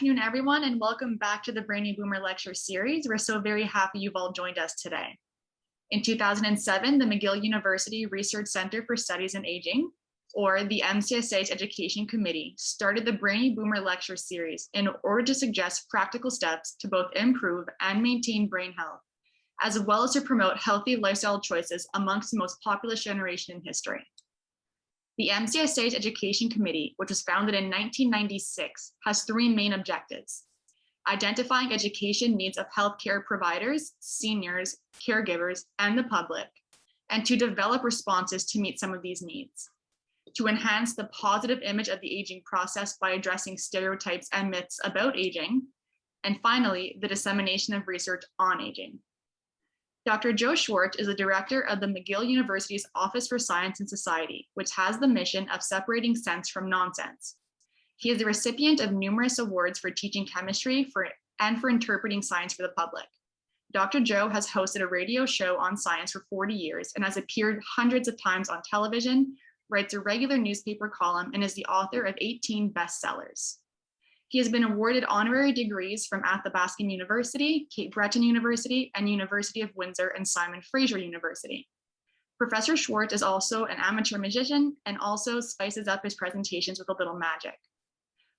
afternoon, everyone, and welcome back to the Brainy Boomer Lecture Series. We're so very happy you've all joined us today. In 2007, the McGill University Research Center for Studies in Aging, or the MCSA's Education Committee, started the Brainy Boomer Lecture Series in order to suggest practical steps to both improve and maintain brain health, as well as to promote healthy lifestyle choices amongst the most populous generation in history. The MCSA's Education Committee, which was founded in 1996, has three main objectives: identifying education needs of healthcare providers, seniors, caregivers, and the public, and to develop responses to meet some of these needs; to enhance the positive image of the aging process by addressing stereotypes and myths about aging; and finally, the dissemination of research on aging. Dr. Joe Schwartz is the director of the McGill University's Office for Science and Society, which has the mission of separating sense from nonsense. He is the recipient of numerous awards for teaching chemistry and for interpreting science for the public. Dr. Joe has hosted a radio show on science for 40 years and has appeared hundreds of times on television, writes a regular newspaper column, and is the author of 18 bestsellers. He has been awarded honorary degrees from Athabascan University, Cape Breton University, and University of Windsor and Simon Fraser University. Professor Schwartz is also an amateur magician and also spices up his presentations with a little magic.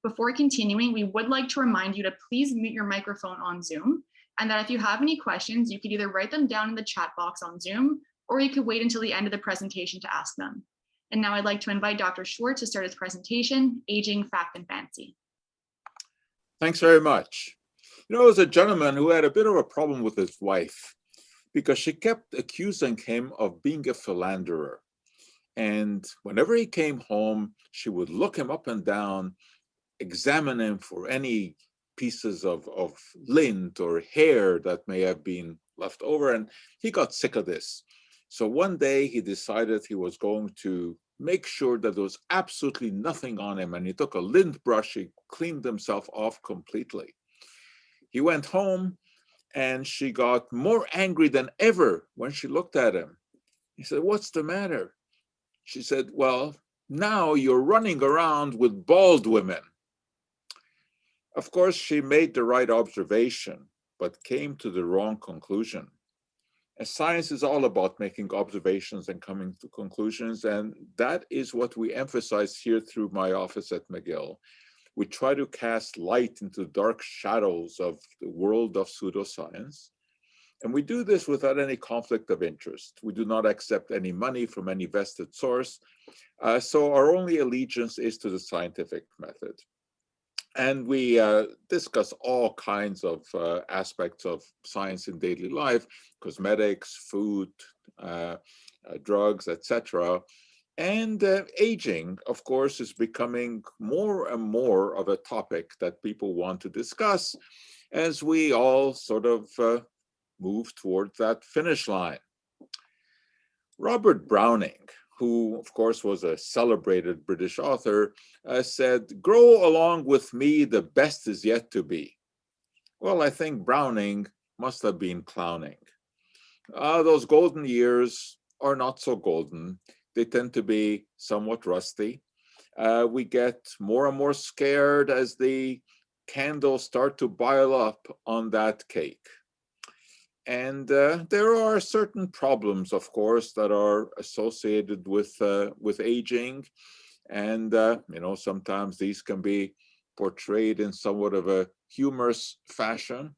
Before continuing, we would like to remind you to please mute your microphone on Zoom, and that if you have any questions, you could either write them down in the chat box on Zoom, or you could wait until the end of the presentation to ask them. And now I'd like to invite Dr. Schwartz to start his presentation, Aging, Fact, and Fancy. Thanks very much. You know, there was a gentleman who had a bit of a problem with his wife because she kept accusing him of being a philanderer. And whenever he came home, she would look him up and down, examine him for any pieces of lint or hair that may have been left over. And he got sick of this. So one day he decided he was going to make sure that there was absolutely nothing on him. And he took a lint brush, he cleaned himself off completely. He went home and she got more angry than ever when she looked at him. He said, "What's the matter?" She said, "Well, now you're running around with bald women." Of course, she made the right observation, but came to the wrong conclusion. And science is all about making observations and coming to conclusions, and that is what we emphasize here through my office at McGill. We try to cast light into the dark shadows of the world of pseudoscience, and we do this without any conflict of interest. We do not accept any money from any vested source, so our only allegiance is to the scientific method. And we discuss all kinds of aspects of science in daily life: cosmetics, food, drugs, etc. And aging, of course, is becoming more and more of a topic that people want to discuss as we all sort of move towards that finish line. Robert Browning, who of course was a celebrated British author, said, "Grow along with me, the best is yet to be." Well, I think Browning must have been clowning. Those golden years are not so golden. They tend to be somewhat rusty. We get more and more scared as the candles start to boil up on that cake. And there are certain problems, of course, that are associated with aging. And, you know, sometimes these can be portrayed in somewhat of a humorous fashion.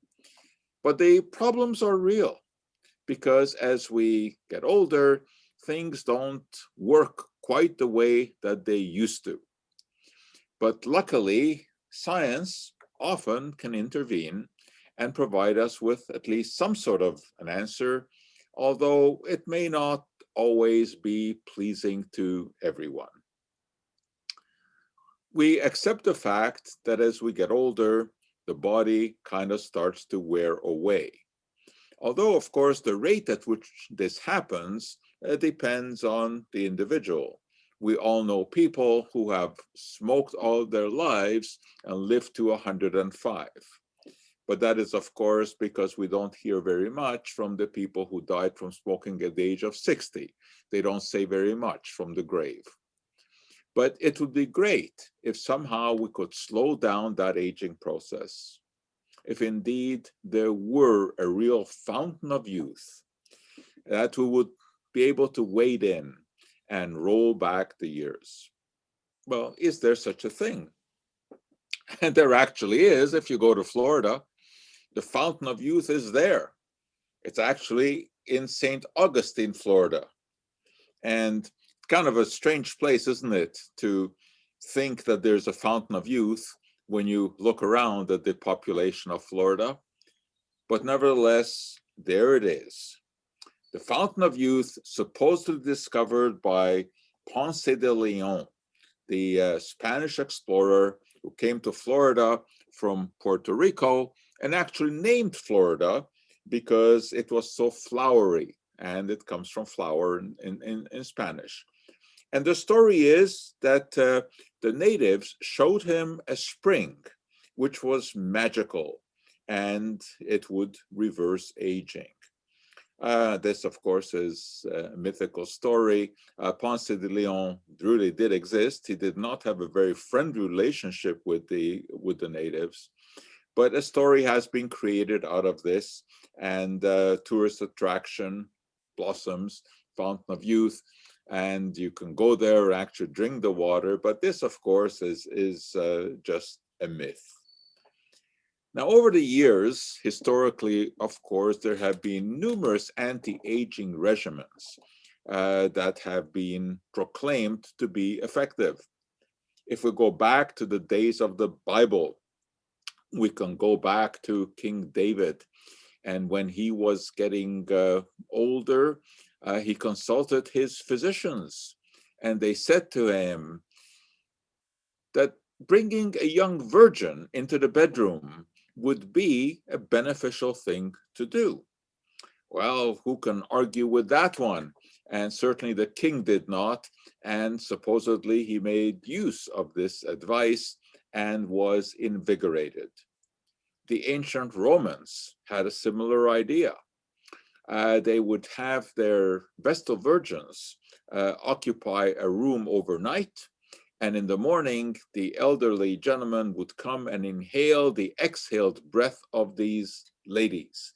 But the problems are real, because as we get older, things don't work quite the way that they used to. But luckily, science often can intervene and provide us with at least some sort of an answer, although it may not always be pleasing to everyone. We accept the fact that as we get older, the body kind of starts to wear away. Although, of course, the rate at which this happens depends on the individual. We all know people who have smoked all their lives and lived to 105. But that is, of course, because we don't hear very much from the people who died from smoking at the age of 60. They don't say very much from the grave. But it would be great if somehow we could slow down that aging process. If indeed there were a real fountain of youth, that we would be able to wade in and roll back the years. Well, is there such a thing? And there actually is. If you go to Florida, the fountain of youth is there. It's actually in St. Augustine, Florida. And kind of a strange place, isn't it, to think that there's a fountain of youth when you look around at the population of Florida. But nevertheless, there it is. The fountain of youth, supposedly discovered by Ponce de Leon, the Spanish explorer who came to Florida from Puerto Rico and actually named Florida because it was so flowery, and it comes from flower in Spanish. And the story is that the natives showed him a spring, which was magical, and it would reverse aging. This, of course, is a mythical story. Ponce de Leon really did exist. He did not have a very friendly relationship with the natives, but a story has been created out of this, and tourist attraction blossoms, fountain of youth, and you can go there and actually drink the water. But this, of course, is just a myth. Now, over the years, historically, of course, there have been numerous anti-aging regimens that have been proclaimed to be effective. If we go back to the days of the Bible, we can go back to King David. And when he was getting older, he consulted his physicians, and they said to him that bringing a young virgin into the bedroom would be a beneficial thing to do. Well, who can argue with that one? And certainly the king did not, and supposedly he made use of this advice and was invigorated. The ancient Romans had a similar idea. They would have their Vestal virgins occupy a room overnight, and in the morning, the elderly gentleman would come and inhale the exhaled breath of these ladies.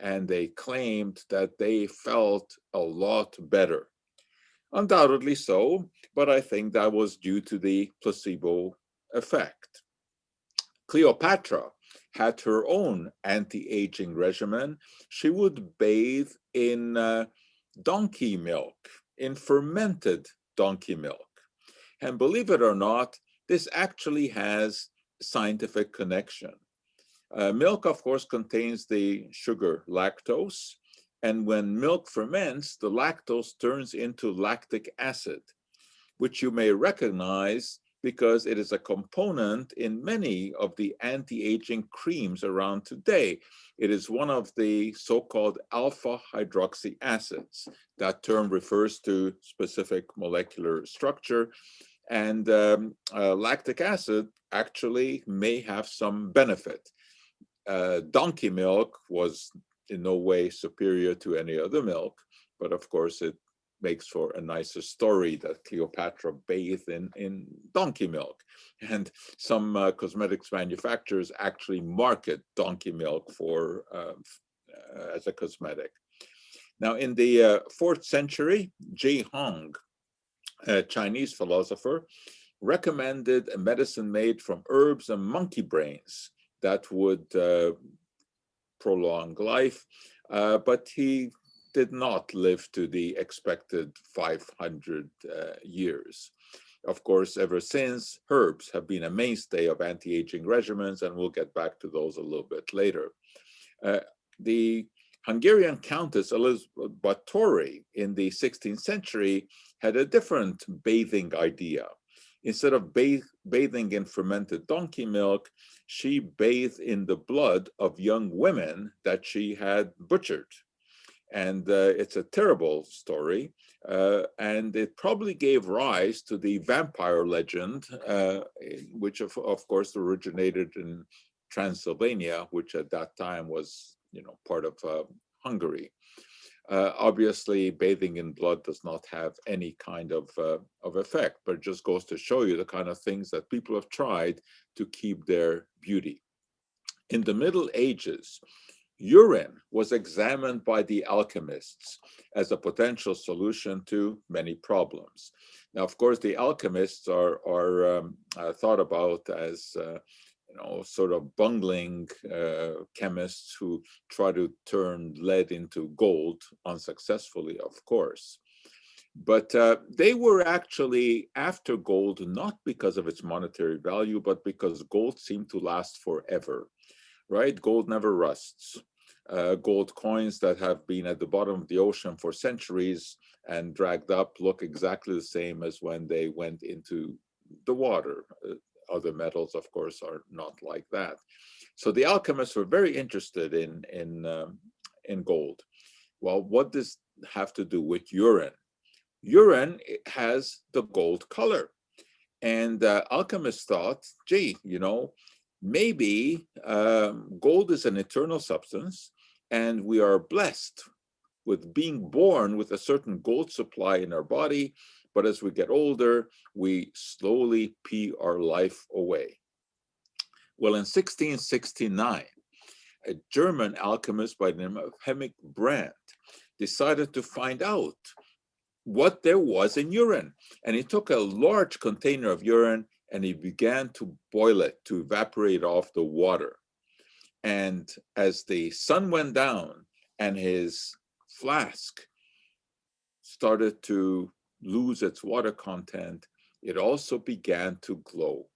And they claimed that they felt a lot better. Undoubtedly so, but I think that was due to the placebo effect. Cleopatra had her own anti-aging regimen. She would bathe in donkey milk, in fermented donkey milk. And believe it or not, this actually has scientific connection. Milk, of course, contains the sugar lactose. And when milk ferments, the lactose turns into lactic acid, which you may recognize because it is a component in many of the anti-aging creams around today. It is one of the so-called alpha hydroxy acids. That term refers to specific molecular structure. And lactic acid actually may have some benefit. Donkey milk was in no way superior to any other milk, but of course it makes for a nicer story that Cleopatra bathed in donkey milk. And some cosmetics manufacturers actually market donkey milk for as a cosmetic. Now, in the 4th century, Ji Hong, a Chinese philosopher, recommended a medicine made from herbs and monkey brains that would prolong life, but he did not live to the expected 500 years. Of course, ever since, herbs have been a mainstay of anti-aging regimens, and we'll get back to those a little bit later. The Hungarian Countess Elizabeth Báthory in the 16th century had a different bathing idea. Instead of bathing in fermented donkey milk, she bathed in the blood of young women that she had butchered. And it's a terrible story, and it probably gave rise to the vampire legend, which of course originated in Transylvania, which at that time was, part of Hungary. Obviously, bathing in blood does not have any kind of effect, but it just goes to show you the kind of things that people have tried to keep their beauty. In the Middle Ages, urine was examined by the alchemists as a potential solution to many problems. Now, of course, the alchemists are thought about as sort of bungling chemists who try to turn lead into gold, unsuccessfully, of course. But they were actually after gold, not because of its monetary value, but because gold seemed to last forever, right? Gold never rusts. Gold coins that have been at the bottom of the ocean for centuries and dragged up look exactly the same as when they went into the water. Other metals, of course, are not like that. So the alchemists were very interested in gold. Well, what does have to do with urine? Urine has the gold color. And alchemists thought, gee, maybe gold is an eternal substance, and we are blessed with being born with a certain gold supply in our body. But as we get older, we slowly pee our life away. Well, in 1669, a German alchemist by the name of Heinrich Brandt decided to find out what there was in urine. And he took a large container of urine and he began to boil it to evaporate off the water. And as the sun went down and his flask started to lose its water content, it also began to glow.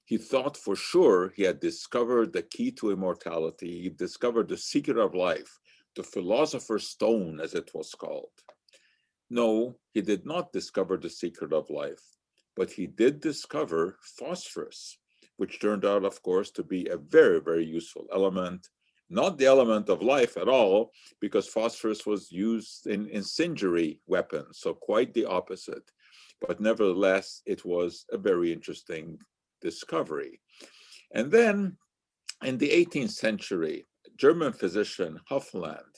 He thought for sure he had discovered the key to immortality. He discovered the secret of life, the philosopher's stone, as it was called. No, he did not discover the secret of life, but he did discover phosphorus, which turned out, of course, to be a very, very useful element. Not the element of life at all, because phosphorus was used in incendiary weapons, so quite the opposite. But nevertheless, it was a very interesting discovery. And then in the 18th century, German physician Hufeland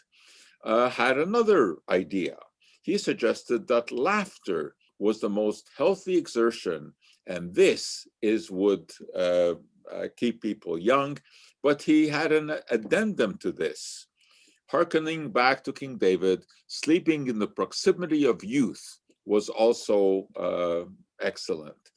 had another idea. He suggested that laughter was the most healthy exertion, and this would keep people young. But he had an addendum to this. Hearkening back to King David, sleeping in the proximity of youth was also excellent.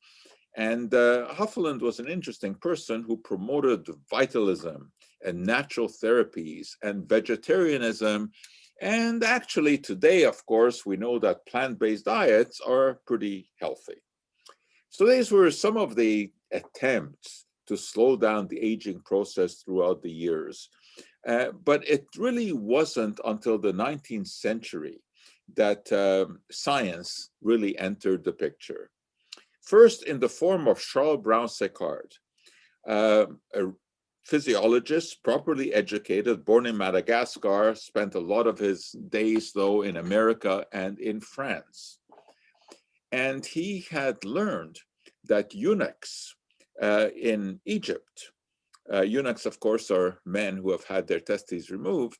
And Hufeland was an interesting person who promoted vitalism and natural therapies and vegetarianism. And actually today, of course, we know that plant-based diets are pretty healthy. So these were some of the attempts to slow down the aging process throughout the years. But it really wasn't until the 19th century that science really entered the picture. First, in the form of Charles Brown-Séquard, a physiologist, properly educated, born in Madagascar, spent a lot of his days, though, in America and in France. And he had learned that eunuchs in Egypt, eunuchs, of course, are men who have had their testes removed,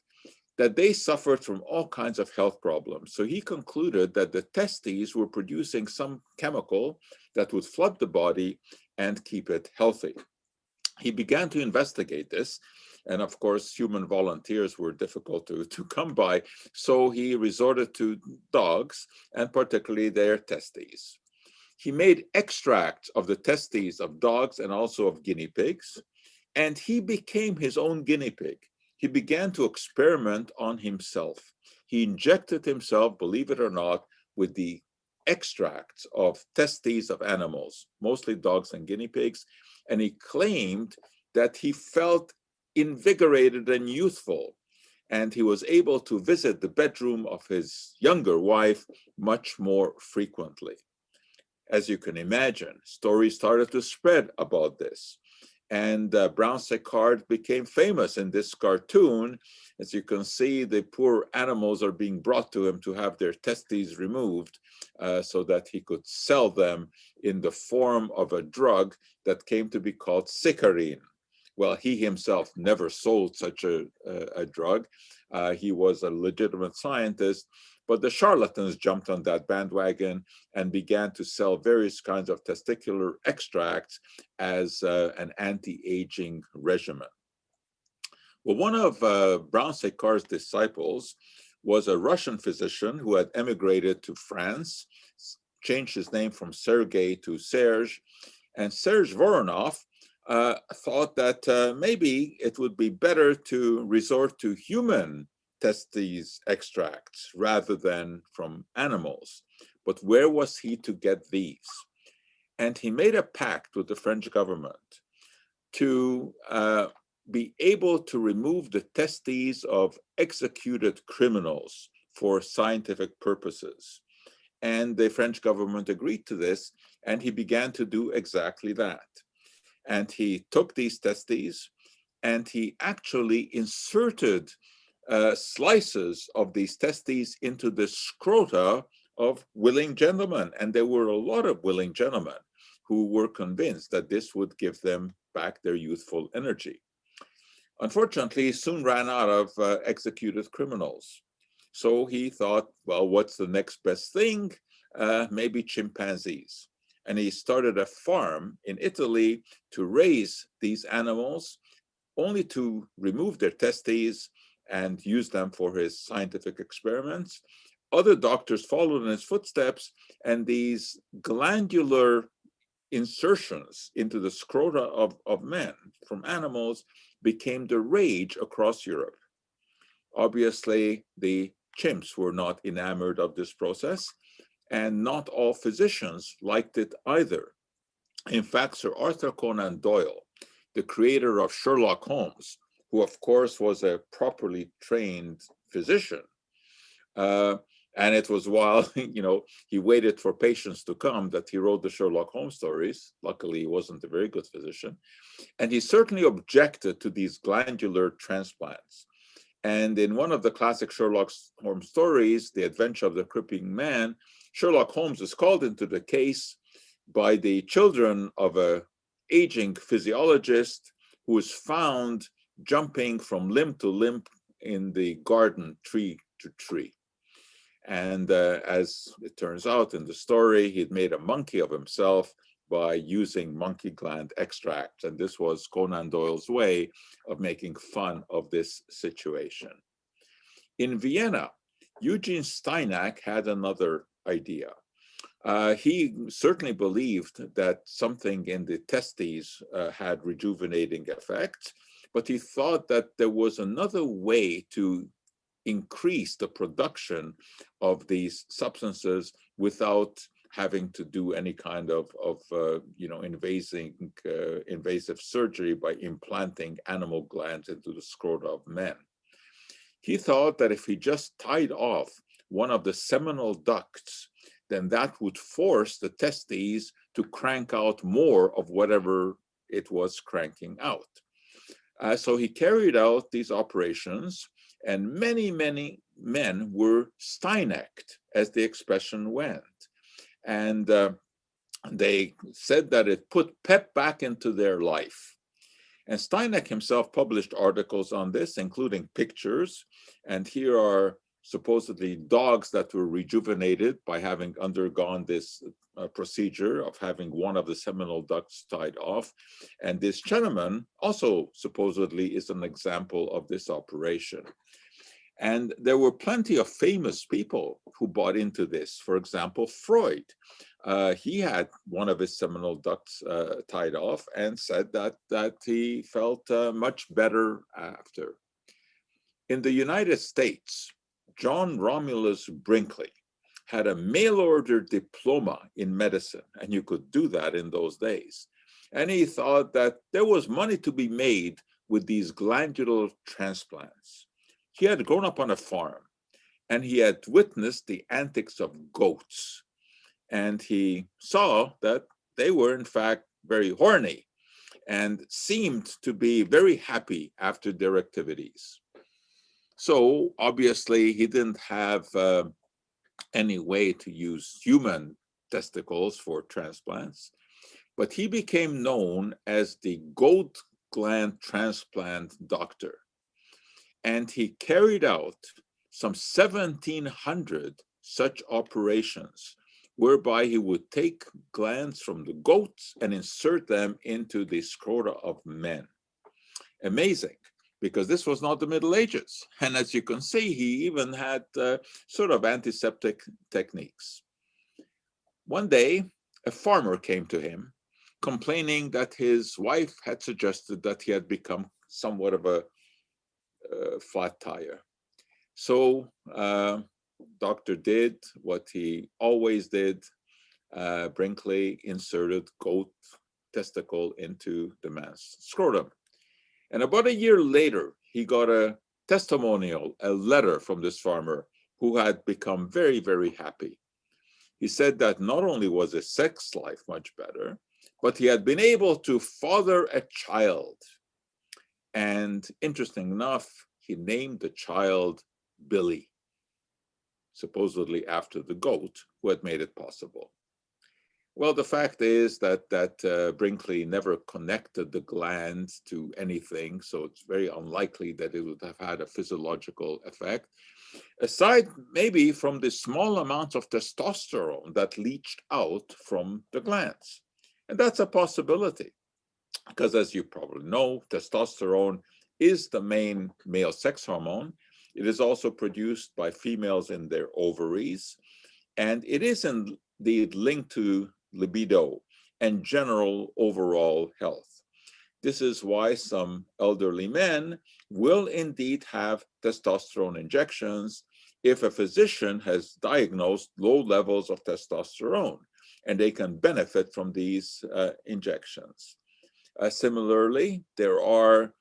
that they suffered from all kinds of health problems. So he concluded that the testes were producing some chemical that would flood the body and keep it healthy. He began to investigate this. And of course, human volunteers were difficult to come by. So he resorted to dogs, and particularly their testes. He made extracts of the testes of dogs and also of guinea pigs, and he became his own guinea pig. He began to experiment on himself. He injected himself, believe it or not, with the extracts of testes of animals, mostly dogs and guinea pigs, and he claimed that he felt invigorated and youthful, and he was able to visit the bedroom of his younger wife much more frequently. As you can imagine, stories started to spread about this. And Brown-Séquard became famous in this cartoon. As you can see, the poor animals are being brought to him to have their testes removed so that he could sell them in the form of a drug that came to be called siccarine, Well, he himself never sold such a drug. He was a legitimate scientist, but the charlatans jumped on that bandwagon and began to sell various kinds of testicular extracts as an anti-aging regimen. Well, one of Brown-Séquard's disciples was a Russian physician who had emigrated to France, changed his name from Sergei to Serge, and Serge Voronov thought that maybe it would be better to resort to human testes extracts rather than from animals. But where was he to get these? And he made a pact with the French government to be able to remove the testes of executed criminals for scientific purposes. And the French government agreed to this, and he began to do exactly that. And he took these testes and he actually inserted slices of these testes into the scrota of willing gentlemen. And there were a lot of willing gentlemen who were convinced that this would give them back their youthful energy. Unfortunately, he soon ran out of executed criminals. So he thought, well, what's the next best thing? Maybe chimpanzees. And he started a farm in Italy to raise these animals, only to remove their testes and use them for his scientific experiments. Other doctors followed in his footsteps, and these glandular insertions into the scrota of men from animals became the rage across Europe. Obviously, the chimps were not enamored of this process, and not all physicians liked it either. In fact, Sir Arthur Conan Doyle, the creator of Sherlock Holmes, who of course was a properly trained physician, and it was while he waited for patients to come that he wrote the Sherlock Holmes stories. Luckily, he wasn't a very good physician. And he certainly objected to these glandular transplants. And in one of the classic Sherlock Holmes stories, The Adventure of the Creeping Man, Sherlock Holmes is called into the case by the children of an aging physiologist who is found jumping from limb to limb in the garden, tree to tree. And as it turns out in the story, he'd made a monkey of himself by using monkey gland extracts. And this was Conan Doyle's way of making fun of this situation. In Vienna, Eugene Steinac had another idea. He certainly believed that something in the testes had rejuvenating effects, but he thought that there was another way to increase the production of these substances without having to do any kind of invasive surgery by implanting animal glands into the scrota of men. He thought that if he just tied off one of the seminal ducts, then that would force the testes to crank out more of whatever it was cranking out. So he carried out these operations, and many, many men were Steinac'd, as the expression went. And they said that it put pep back into their life. And Steinac himself published articles on this, including pictures. And here are supposedly dogs that were rejuvenated by having undergone this procedure of having one of the seminal ducts tied off. And this gentleman also supposedly is an example of this operation. And there were plenty of famous people who bought into this. For example, Freud. He had one of his seminal ducts tied off and said that he felt much better after. In the United States, John Romulus Brinkley had a mail-order diploma in medicine, and you could do that in those days. And he thought that there was money to be made with these glandular transplants. He had grown up on a farm, and he had witnessed the antics of goats. And he saw that they were, in fact, very horny and seemed to be very happy after their activities. So obviously, he didn't have any way to use human testicles for transplants, but he became known as the goat gland transplant doctor. And he carried out some 1,700 such operations, whereby he would take glands from the goats and insert them into the scrota of men. Amazing, because this was not the Middle Ages. And as you can see, he even had sort of antiseptic techniques. One day, a farmer came to him complaining that his wife had suggested that he had become somewhat of a flat tire. So doctor did what he always did. Brinkley inserted goat testicle into the man's scrotum. And about a year later, he got a testimonial, a letter from this farmer who had become very, very happy. He said that not only was his sex life much better, but he had been able to father a child. And interesting enough, he named the child Billy, supposedly after the goat who had made it possible. Well, the fact is that Brinkley never connected the gland to anything, so it's very unlikely that it would have had a physiological effect, aside maybe from the small amounts of testosterone that leached out from the glands. And that's a possibility, because as you probably know, testosterone is the main male sex hormone. It is also produced by females in their ovaries, and it is indeed linked to libido and general overall health. This is why some elderly men will indeed have testosterone injections if a physician has diagnosed low levels of testosterone, and they can benefit from these injections. Similarly, there are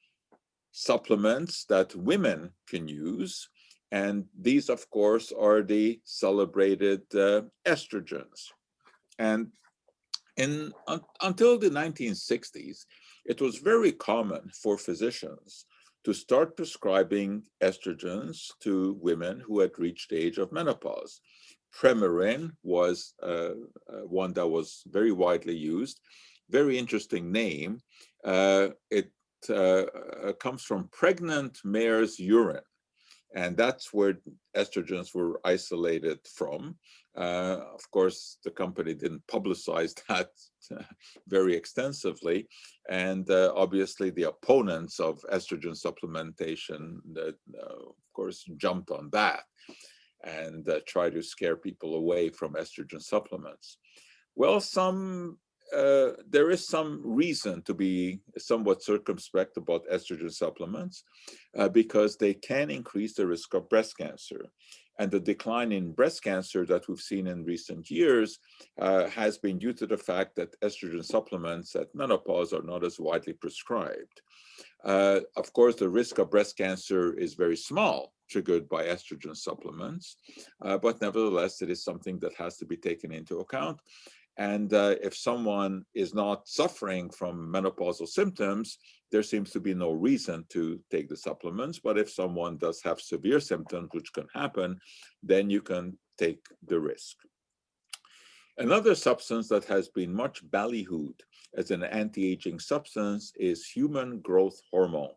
supplements that women can use, and these, of course, are the celebrated estrogens. And until the 1960s, it was very common for physicians to start prescribing estrogens to women who had reached the age of menopause. Premarin was one that was very widely used. Very interesting name. It comes from pregnant mare's urine. And that's where estrogens were isolated from. Of course, the company didn't publicize that very extensively. And obviously, the opponents of estrogen supplementation, of course, jumped on that and tried to scare people away from estrogen supplements. Well, there is some reason to be somewhat circumspect about estrogen supplements because they can increase the risk of breast cancer. And the decline in breast cancer that we've seen in recent years has been due to the fact that estrogen supplements at menopause are not as widely prescribed. Of course, the risk of breast cancer is very small, triggered by estrogen supplements, but nevertheless, it is something that has to be taken into account. And if someone is not suffering from menopausal symptoms, there seems to be no reason to take the supplements. But if someone does have severe symptoms, which can happen, then you can take the risk. Another substance that has been much ballyhooed as an anti-aging substance is human growth hormone,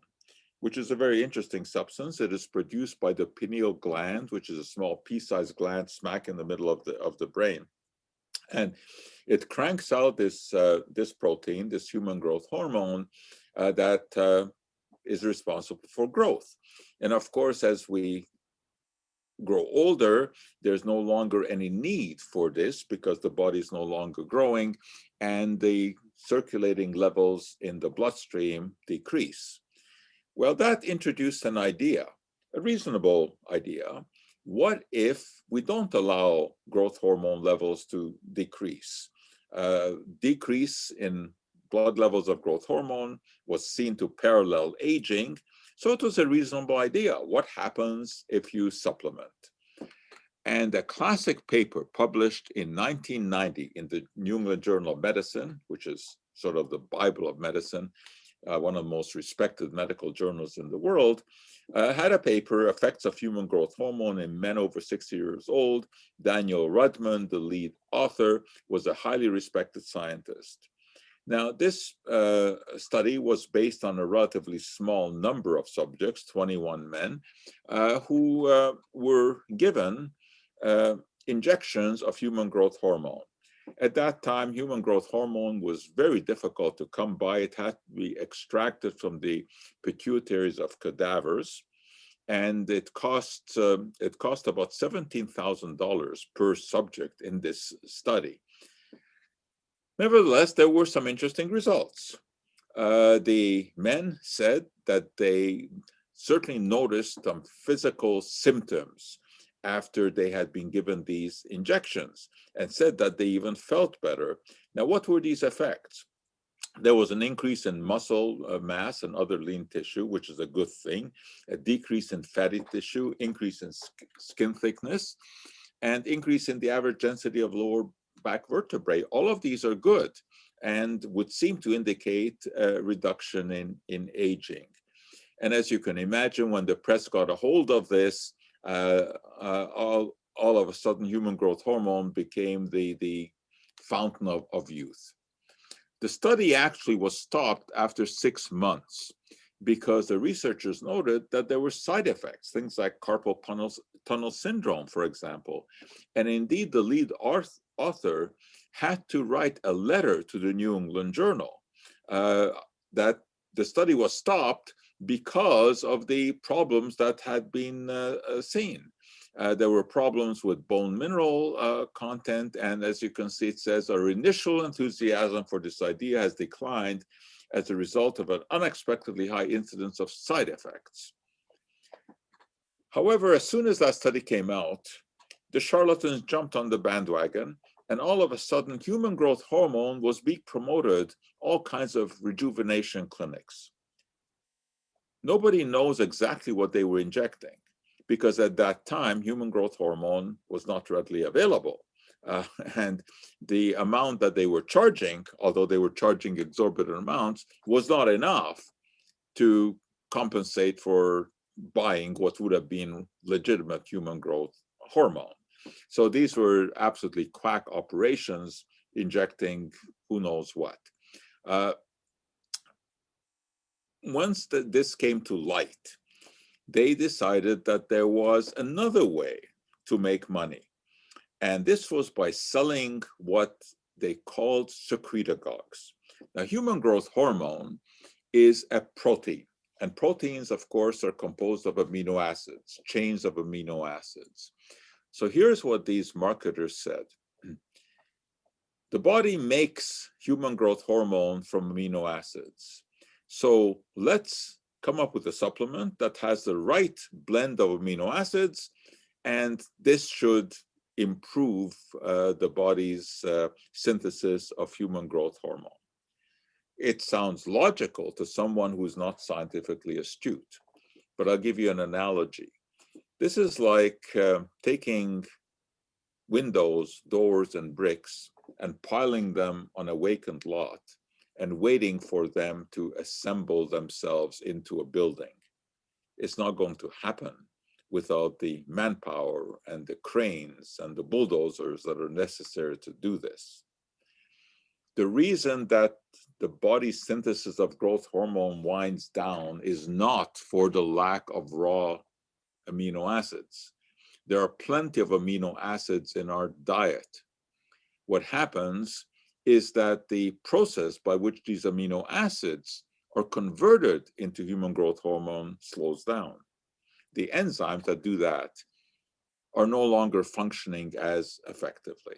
which is a very interesting substance. It is produced by the pineal gland, which is a small pea-sized gland smack in the middle of the brain. And it cranks out this protein, this human growth hormone, that is responsible for growth. And of course, as we grow older, there's no longer any need for this because the body is no longer growing and the circulating levels in the bloodstream decrease. Well, that introduced an idea, a reasonable idea. What if we don't allow growth hormone levels to decrease? Decrease in blood levels of growth hormone was seen to parallel aging, so it was a reasonable idea. What happens if you supplement? And a classic paper published in 1990 in the New England Journal of Medicine, which is sort of the Bible of medicine, one of the most respected medical journals in the world, had a paper, Effects of Human Growth Hormone in Men Over 60 Years Old. Daniel Rudman, the lead author, was a highly respected scientist. Now, this study was based on a relatively small number of subjects, 21 men, who were given injections of human growth hormone. At that time, human growth hormone was very difficult to come by. It had to be extracted from the pituitaries of cadavers, and it cost about $17,000 per subject in this study. Nevertheless, there were some interesting results. The men said that they certainly noticed some physical symptoms after they had been given these injections, and said that they even felt better. Now, what were these effects? There was an increase in muscle mass and other lean tissue, which is a good thing, a decrease in fatty tissue, increase in skin thickness, and increase in the average density of lower back vertebrae. All of these are good and would seem to indicate a reduction in aging. And as you can imagine, when the press got a hold of this, all of a sudden human growth hormone became the fountain of youth. The study actually was stopped after 6 months because the researchers noted that there were side effects, things like carpal tunnel syndrome, for example. And indeed, the lead author had to write a letter to the New England Journal that the study was stopped because of the problems that had been seen. There were problems with bone mineral content, and as you can see, it says our initial enthusiasm for this idea has declined as a result of an unexpectedly high incidence of side effects. However, as soon as that study came out, the charlatans jumped on the bandwagon, and all of a sudden, human growth hormone was being promoted all kinds of rejuvenation clinics. Nobody knows exactly what they were injecting, because at that time, human growth hormone was not readily available. And the amount that they were charging, although they were charging exorbitant amounts, was not enough to compensate for buying what would have been legitimate human growth hormone. So these were absolutely quack operations, injecting who knows what. Once this came to light, they decided that there was another way to make money. And this was by selling what they called secretagogues. Now, human growth hormone is a protein. And proteins, of course, are composed of amino acids, chains of amino acids. So here's what these marketers said. The body makes human growth hormone from amino acids. So let's come up with a supplement that has the right blend of amino acids, and this should improve the body's synthesis of human growth hormone. It sounds logical to someone who's not scientifically astute, but I'll give you an analogy. This is like taking windows, doors, and bricks and piling them on a vacant lot and waiting for them to assemble themselves into a building. It's not going to happen without the manpower and the cranes and the bulldozers that are necessary to do this. The reason that the body's synthesis of growth hormone winds down is not for the lack of raw amino acids. There are plenty of amino acids in our diet. What happens is that the process by which these amino acids are converted into human growth hormone slows down. The enzymes that do that are no longer functioning as effectively.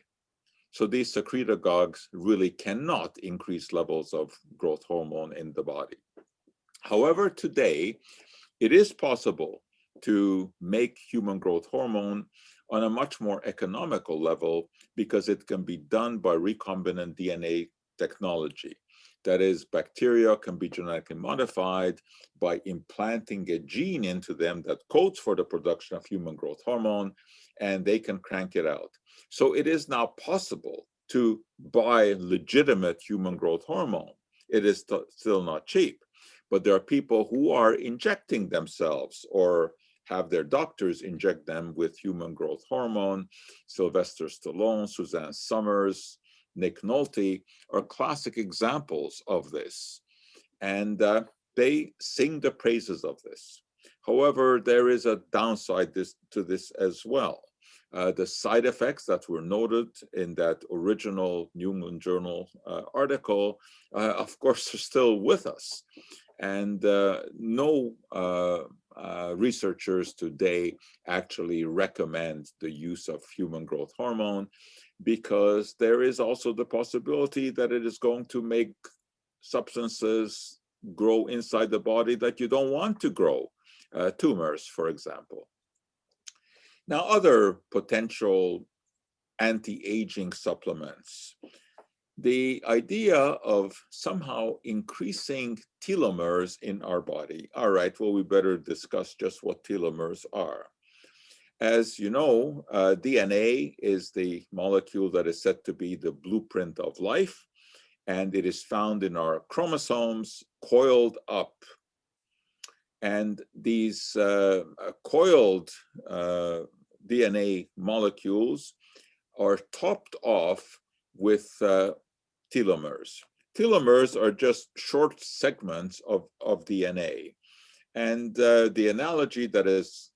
So these secretagogues really cannot increase levels of growth hormone in the body. However, today, it is possible to make human growth hormone on a much more economical level because it can be done by recombinant DNA technology. That is, bacteria can be genetically modified by implanting a gene into them that codes for the production of human growth hormone, and they can crank it out. So it is now possible to buy legitimate human growth hormone. It is still not cheap, but there are people who are injecting themselves or have their doctors inject them with human growth hormone. Sylvester Stallone, Suzanne Summers, Nick Nolte are classic examples of this. And they sing the praises of this. However, there is a downside to this as well. The side effects that were noted in that original New England Journal article, of course, are still with us. And no researchers today actually recommend the use of human growth hormone, because there is also the possibility that it is going to make substances grow inside the body that you don't want to grow, tumors, for example. Now, other potential anti-aging supplements. The idea of somehow increasing telomeres in our body. All right, well, we better discuss just what telomeres are. As you know, DNA is the molecule that is said to be the blueprint of life, and it is found in our chromosomes coiled up. And these coiled DNA molecules are topped off with telomeres. Telomeres are just short segments of DNA. And the analogy that is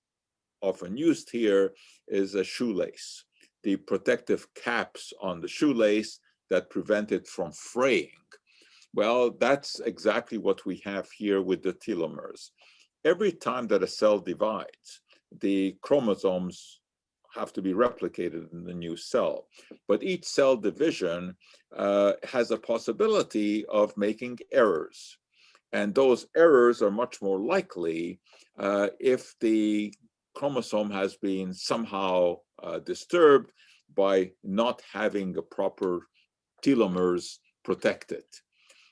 often used here is a shoelace, the protective caps on the shoelace that prevent it from fraying. Well, that's exactly what we have here with the telomeres. Every time that a cell divides, the chromosomes have to be replicated in the new cell. But each cell division has a possibility of making errors. And those errors are much more likely if the chromosome has been somehow disturbed by not having a proper telomeres protected.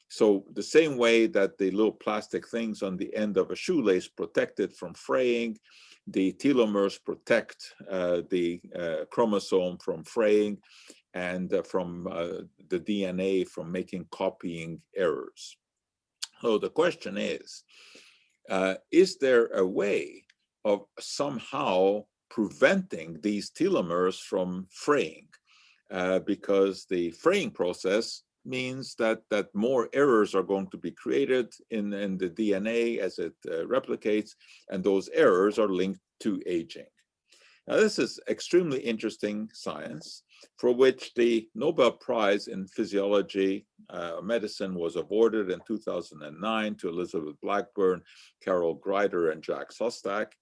So the same way that the little plastic things on the end of a shoelace protect it from fraying, the telomeres protect the chromosome from fraying and from the DNA from making copying errors. So the question is there a way of somehow preventing these telomeres from fraying? Because the fraying process means that more errors are going to be created in the DNA as it replicates, and those errors are linked to aging. Now, this is extremely interesting science for which the Nobel Prize in Physiology Medicine was awarded in 2009 to Elizabeth Blackburn, Carol Greider, and Jack Szostak.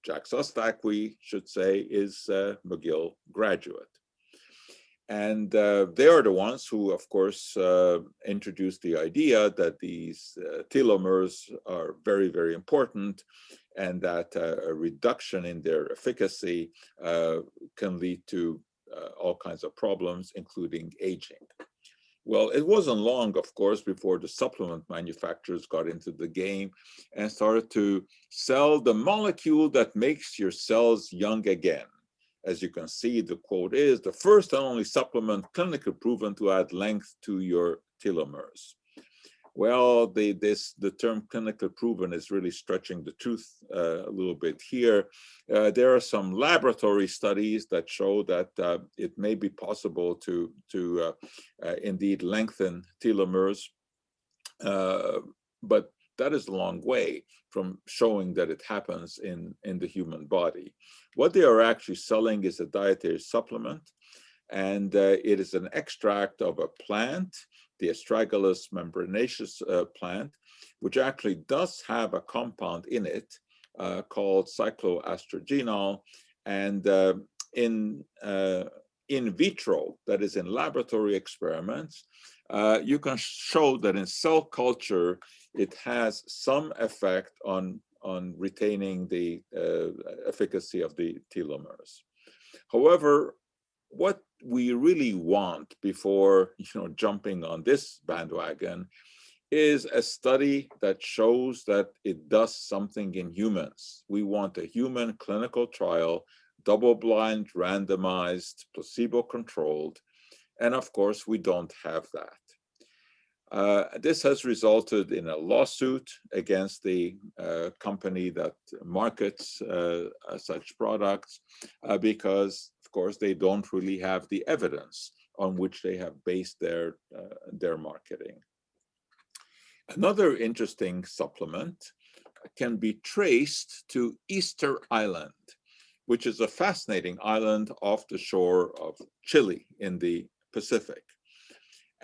Jack Szostak, we should say, is a McGill graduate. And they are the ones who, of course, introduced the idea that these telomeres are very, very important, and that a reduction in their efficacy can lead to all kinds of problems, including aging. Well, it wasn't long, of course, before the supplement manufacturers got into the game and started to sell the molecule that makes your cells young again. As you can see, the quote is, the first and only supplement clinically proven to add length to your telomeres. Well, the term clinically proven is really stretching the truth a little bit here. There are some laboratory studies that show that it may be possible to indeed lengthen telomeres, but that is a long way from showing that it happens in the human body. What they are actually selling is a dietary supplement, and it is an extract of a plant, the Astragalus membranaceus plant, which actually does have a compound in it called cycloestrogenol, and in vitro, that is in laboratory experiments, you can show that in cell culture, it has some effect on retaining the efficacy of the telomeres. However, what we really want before jumping on this bandwagon is a study that shows that it does something in humans. We want a human clinical trial, double-blind, randomized, placebo-controlled, and of course, we don't have that. This has resulted in a lawsuit against the company that markets such products because, of course, they don't really have the evidence on which they have based their marketing. Another interesting supplement can be traced to Easter Island, which is a fascinating island off the shore of Chile in the Pacific.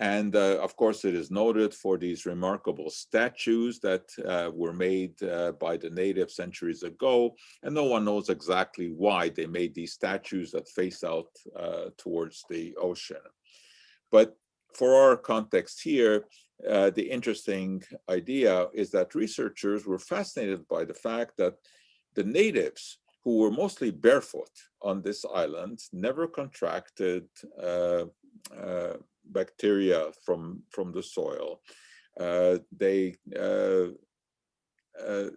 And of course, it is noted for these remarkable statues that were made by the natives centuries ago. And no one knows exactly why they made these statues that face out towards the ocean. But for our context here, the interesting idea is that researchers were fascinated by the fact that the natives, who were mostly barefoot on this island, never contracted bacteria from the soil.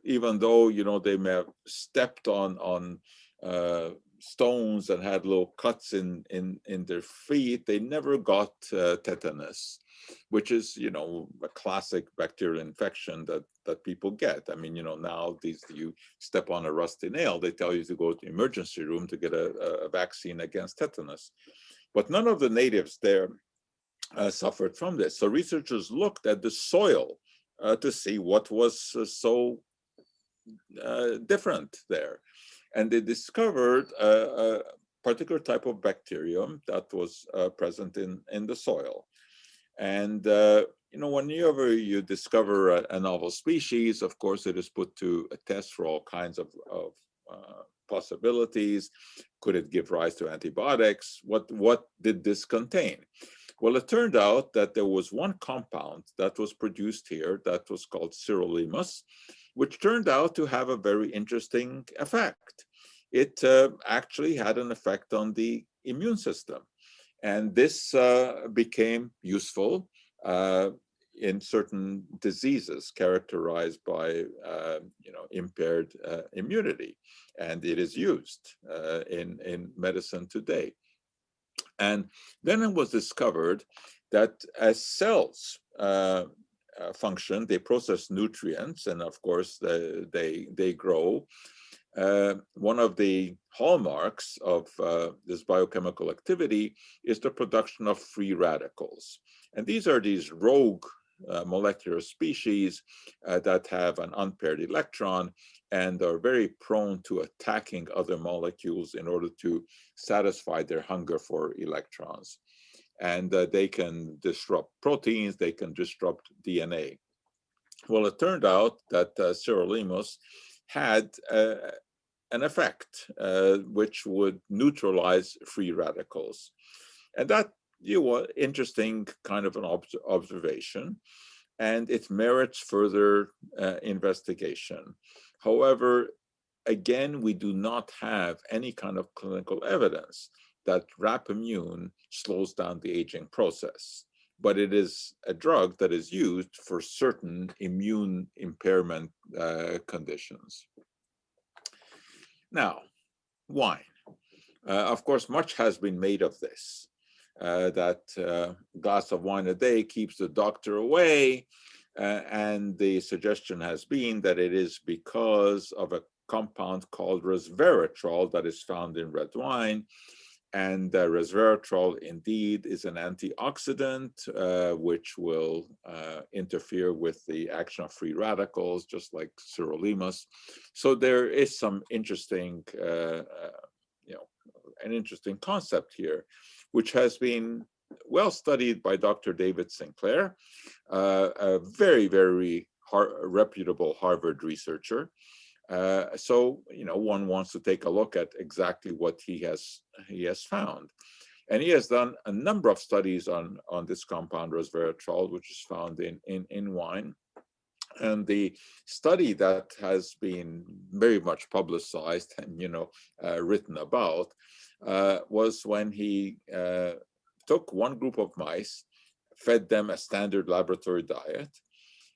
Even though, you know, they may have stepped on stones and had little cuts in their feet, they never got tetanus, which is, you know, a classic bacterial infection that people get. I mean, you know, now you step on a rusty nail, they tell you to go to the emergency room to get a vaccine against tetanus. But none of the natives there suffered from this. So researchers looked at the soil to see what was so different there. And they discovered a particular type of bacterium that was present in the soil. And, you know, whenever you discover a novel species, of course, it is put to a test for all kinds of possibilities. Could it give rise to antibiotics? What did this contain? Well, it turned out that there was one compound that was produced here that was called sirolimus, which turned out to have a very interesting effect. It actually had an effect on the immune system. And this became useful in certain diseases characterized by you know, impaired immunity. And it is used in medicine today. And then it was discovered that as cells function, they process nutrients, and of course they grow. One of the hallmarks of this biochemical activity is the production of free radicals. And these are these rogue molecular species that have an unpaired electron and are very prone to attacking other molecules in order to satisfy their hunger for electrons. And they can disrupt proteins, they can disrupt DNA. Well, it turned out that sirolimus had an effect which would neutralize free radicals. And that, you know, interesting kind of an observation, and it merits further investigation. However, again, we do not have any kind of clinical evidence that Rapamune slows down the aging process, but it is a drug that is used for certain immune impairment conditions. Now, wine. Of course, much has been made of this, that a glass of wine a day keeps the doctor away, and the suggestion has been that it is because of a compound called resveratrol that is found in red wine. And resveratrol indeed is an antioxidant, which will interfere with the action of free radicals, just like sirolimus. So there is some interesting, you know, an interesting concept here, which has been well studied by Dr. David Sinclair, a very, very reputable Harvard researcher. So, you know, one wants to take a look at exactly what he has found. And he has done a number of studies on this compound resveratrol, which is found in wine. And the study that has been very much publicized and, you know, written about was when he took one group of mice, fed them a standard laboratory diet.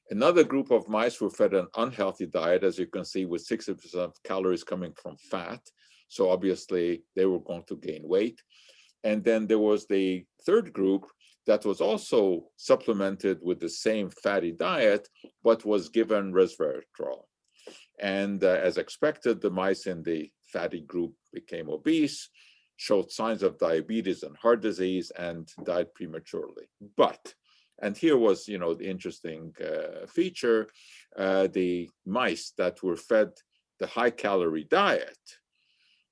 Another group of mice were fed an unhealthy diet, as you can see, with 60% of calories coming from fat. So obviously they were going to gain weight. And then there was the third group that was also supplemented with the same fatty diet, but was given resveratrol. And as expected, the mice in the fatty group became obese. showed signs of diabetes and heart disease and died prematurely. But, and here was, the interesting feature, the mice that were fed the high-calorie diet,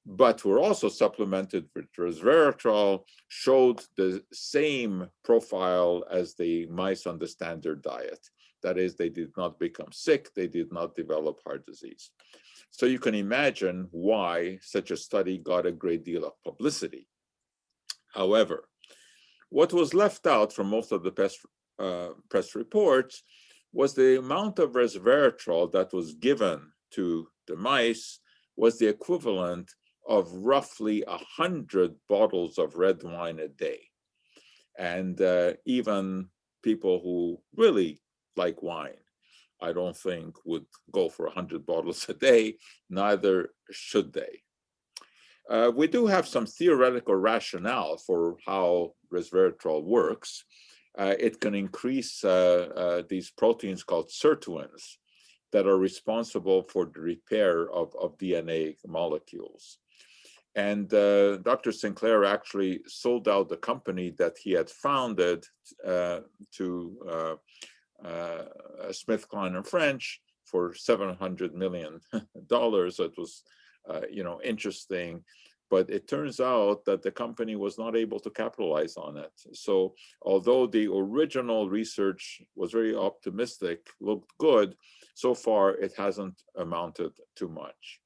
but were also supplemented with resveratrol, showed the same profile as the mice on the standard diet. That is, they did not become sick, they did not develop heart disease. So you can imagine why such a study got a great deal of publicity. However, what was left out from most of the press reports was the amount of resveratrol that was given to the mice was the equivalent of roughly 100 bottles of red wine a day. And even people who really like wine, I don't think would go for 100 bottles a day, neither should they. We do have some theoretical rationale for how resveratrol works. It can increase these proteins called sirtuins that are responsible for the repair of DNA molecules. And Dr. Sinclair actually sold out the company that he had founded to SmithKline and French for $700 million. It was, interesting, but it turns out that the company was not able to capitalize on it. So although the original research was very optimistic, looked good, so far it hasn't amounted to much.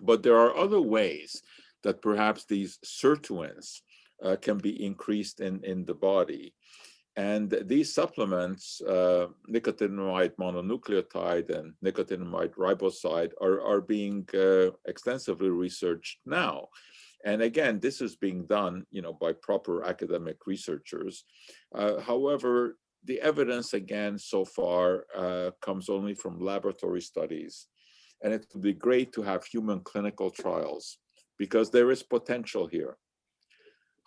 But there are other ways that perhaps these sirtuins can be increased in the body. And these supplements, nicotinamide mononucleotide and nicotinamide riboside, are being extensively researched now. And again, this is being done, by proper academic researchers. However, the evidence, again, so far comes only from laboratory studies. And it would be great to have human clinical trials because there is potential here.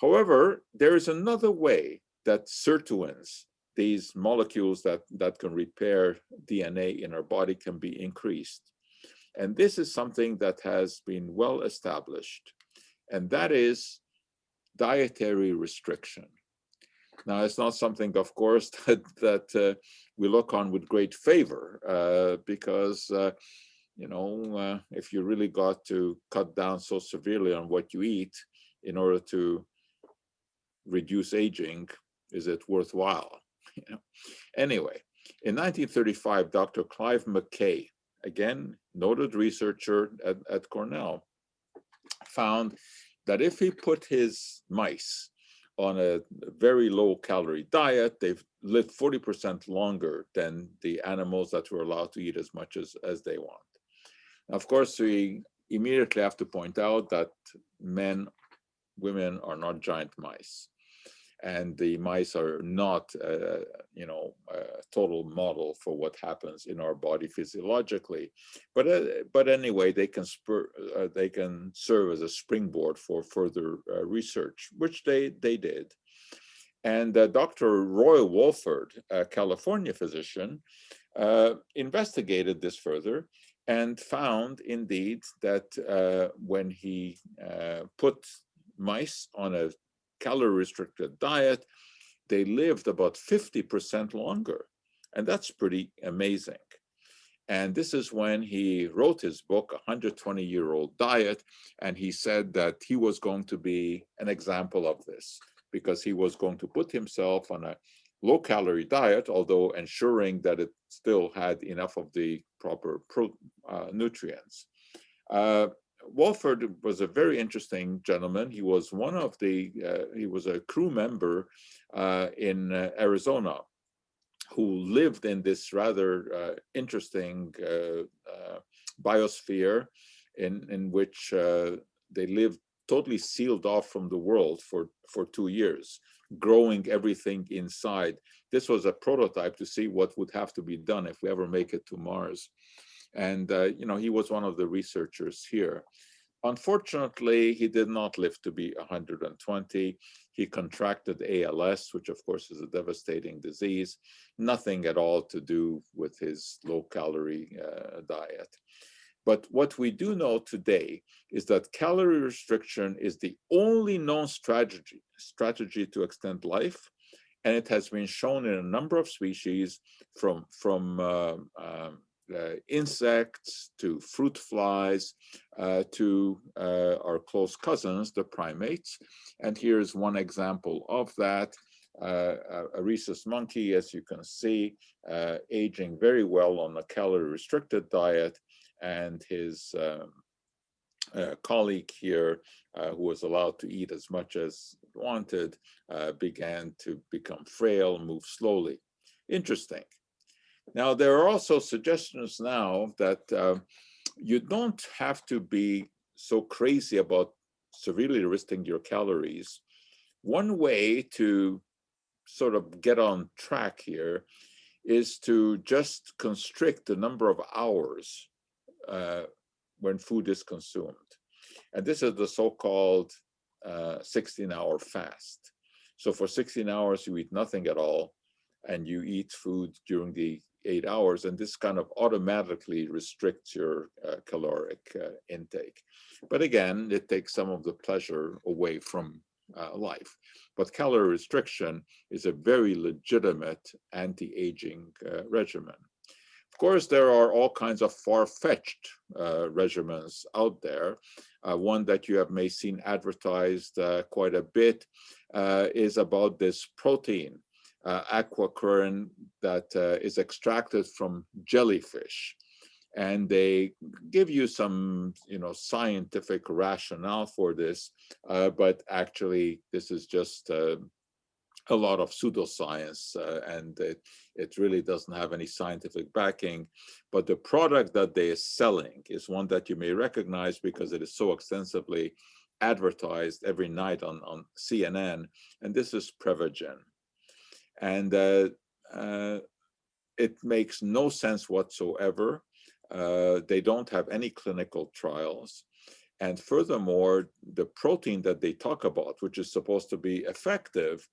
However, there is another way that sirtuins, these molecules that can repair DNA in our body, can be increased. And this is something that has been well established, and that is dietary restriction. Now, it's not something, of course, that we look on with great favor because, if you really got to cut down so severely on what you eat in order to reduce aging, is it worthwhile? Anyway, in 1935, Dr. Clive McKay, again, noted researcher at Cornell, found that if he put his mice on a very low calorie diet, they've lived 40% longer than the animals that were allowed to eat as much as they want. Now, of course, we immediately have to point out that women are not giant mice. And the mice are not, a total model for what happens in our body physiologically. But anyway, they can serve as a springboard for further research, which they did. And Dr. Roy Wolford, a California physician, investigated this further and found indeed that when he put mice on a calorie-restricted diet, they lived about 50% longer. And that's pretty amazing. And this is when he wrote his book, 120-Year-Old Diet, and he said that he was going to be an example of this because he was going to put himself on a low-calorie diet, although ensuring that it still had enough of the proper nutrients. Wolford was a very interesting gentleman. He was he was a crew member in Arizona who lived in this rather interesting biosphere in which they lived totally sealed off from the world for 2 years, growing everything inside. This was a prototype to see what would have to be done if we ever make it to Mars. And, he was one of the researchers here. Unfortunately, he did not live to be 120. He contracted ALS, which of course is a devastating disease, nothing at all to do with his low-calorie diet. But what we do know today is that calorie restriction is the only known strategy to extend life. And it has been shown in a number of species, from insects to fruit flies to our close cousins, the primates. And here's one example of that. A rhesus monkey, as you can see, aging very well on a calorie-restricted diet, and his colleague here, who was allowed to eat as much as wanted, began to become frail, move slowly. Interesting. Now, there are also suggestions now that you don't have to be so crazy about severely restricting your calories. One way to sort of get on track here is to just constrict the number of hours when food is consumed. And this is the so-called 16-hour fast. So for 16 hours, you eat nothing at all, and you eat food during the 8 hours, and this kind of automatically restricts your caloric intake. But again, it takes some of the pleasure away from life. But calorie restriction is a very legitimate anti-aging regimen. Of course, there are all kinds of far-fetched regimens out there. One that you have may seen advertised quite a bit is about this protein, aquaculture, that is extracted from jellyfish. And they give you some, scientific rationale for this, but actually this is just a lot of pseudoscience, and it really doesn't have any scientific backing. But the product that they are selling is one that you may recognize because it is so extensively advertised every night on CNN, and this is Prevogen. And it makes no sense whatsoever. They don't have any clinical trials. And furthermore, the protein that they talk about, which is supposed to be effective,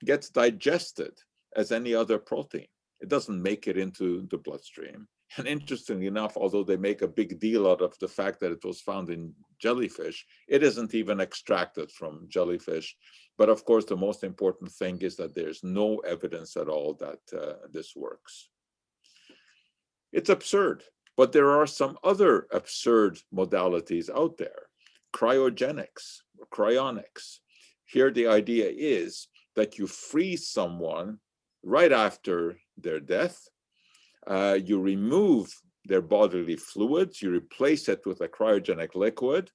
gets digested as any other protein. It doesn't make it into the bloodstream. And interestingly enough, although they make a big deal out of the fact that it was found in jellyfish, it isn't even extracted from jellyfish. But of course, the most important thing is that there's no evidence at all that this works. It's absurd. But there are some other absurd modalities out there. Cryogenics, cryonics. Here the idea is that you freeze someone right after their death. You remove their bodily fluids, you replace it with a cryogenic liquid,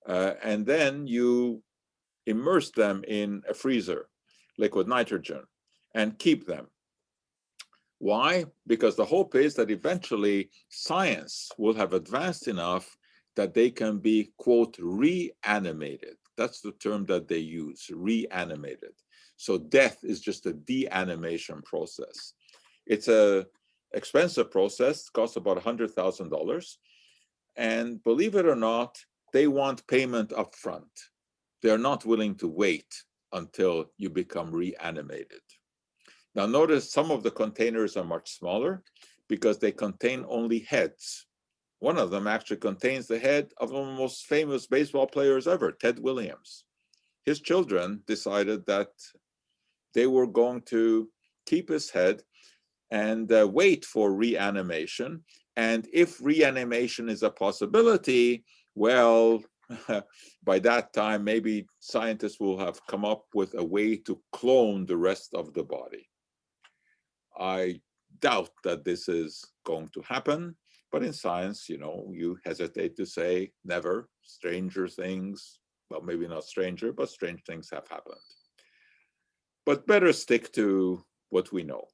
and then you immerse them in a freezer, liquid nitrogen, and keep them. Why? Because the hope is that eventually science will have advanced enough that they can be, quote, reanimated. That's the term that they use, reanimated. So death is just a deanimation process. It's an expensive process, costs about $100,000. And believe it or not, they want payment up front. They're not willing to wait until you become reanimated. Now notice some of the containers are much smaller because they contain only heads. One of them actually contains the head of one of the most famous baseball players ever, Ted Williams. His children decided that they were going to keep his head and wait for reanimation. And if reanimation is a possibility, well, by that time, maybe scientists will have come up with a way to clone the rest of the body. I doubt that this is going to happen, but in science, you hesitate to say never. Stranger things, well, maybe not stranger, but strange things have happened. But better stick to what we know.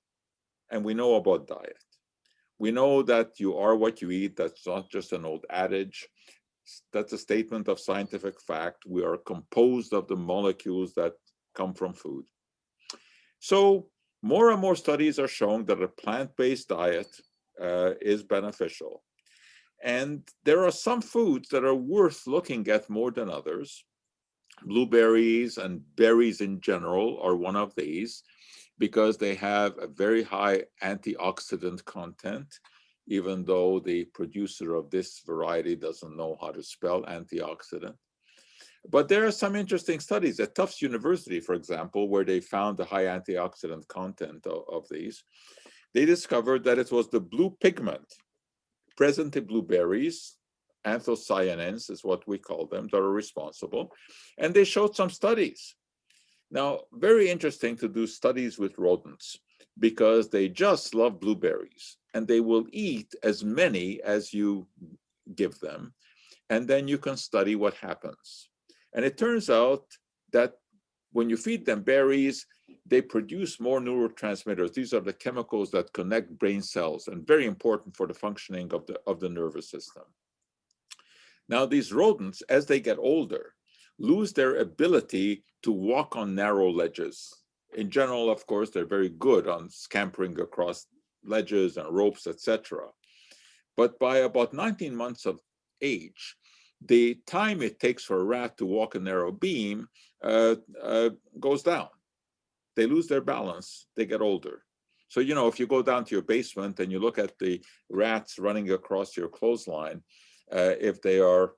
And we know about diet. We know that you are what you eat. That's not just an old adage. That's a statement of scientific fact. We are composed of the molecules that come from food. So more and more studies are showing that a plant-based diet is beneficial. And there are some foods that are worth looking at more than others. Blueberries and berries in general are one of these because they have a very high antioxidant content. even though the producer of this variety doesn't know how to spell antioxidant. But there are some interesting studies at Tufts University, for example, where they found the high antioxidant content of these. They discovered that it was the blue pigment present in blueberries, anthocyanins is what we call them, that are responsible. And they showed some studies. Now, very interesting to do studies with rodents because they just love blueberries and they will eat as many as you give them. And then you can study what happens. And it turns out that when you feed them berries, they produce more neurotransmitters. These are the chemicals that connect brain cells and very important for the functioning of the nervous system. Now, these rodents, as they get older, lose their ability to walk on narrow ledges. In general, of course, they're very good on scampering across ledges and ropes, etc. But by about 19 months of age, the time it takes for a rat to walk a narrow beam goes down. They lose their balance, they get older. So, you know, if you go down to your basement and you look at the rats running across your clothesline, if they are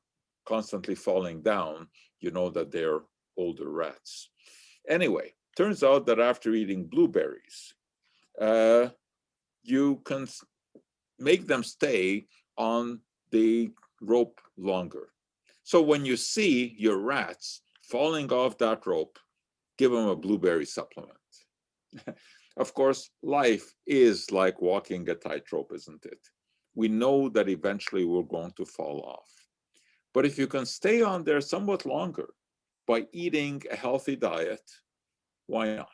constantly falling down, you know that they're older rats. Anyway, turns out that after eating blueberries, you can make them stay on the rope longer. So when you see your rats falling off that rope, give them a blueberry supplement. Of course, life is like walking a tightrope, isn't it? We know that eventually we're going to fall off. But if you can stay on there somewhat longer by eating a healthy diet, why not?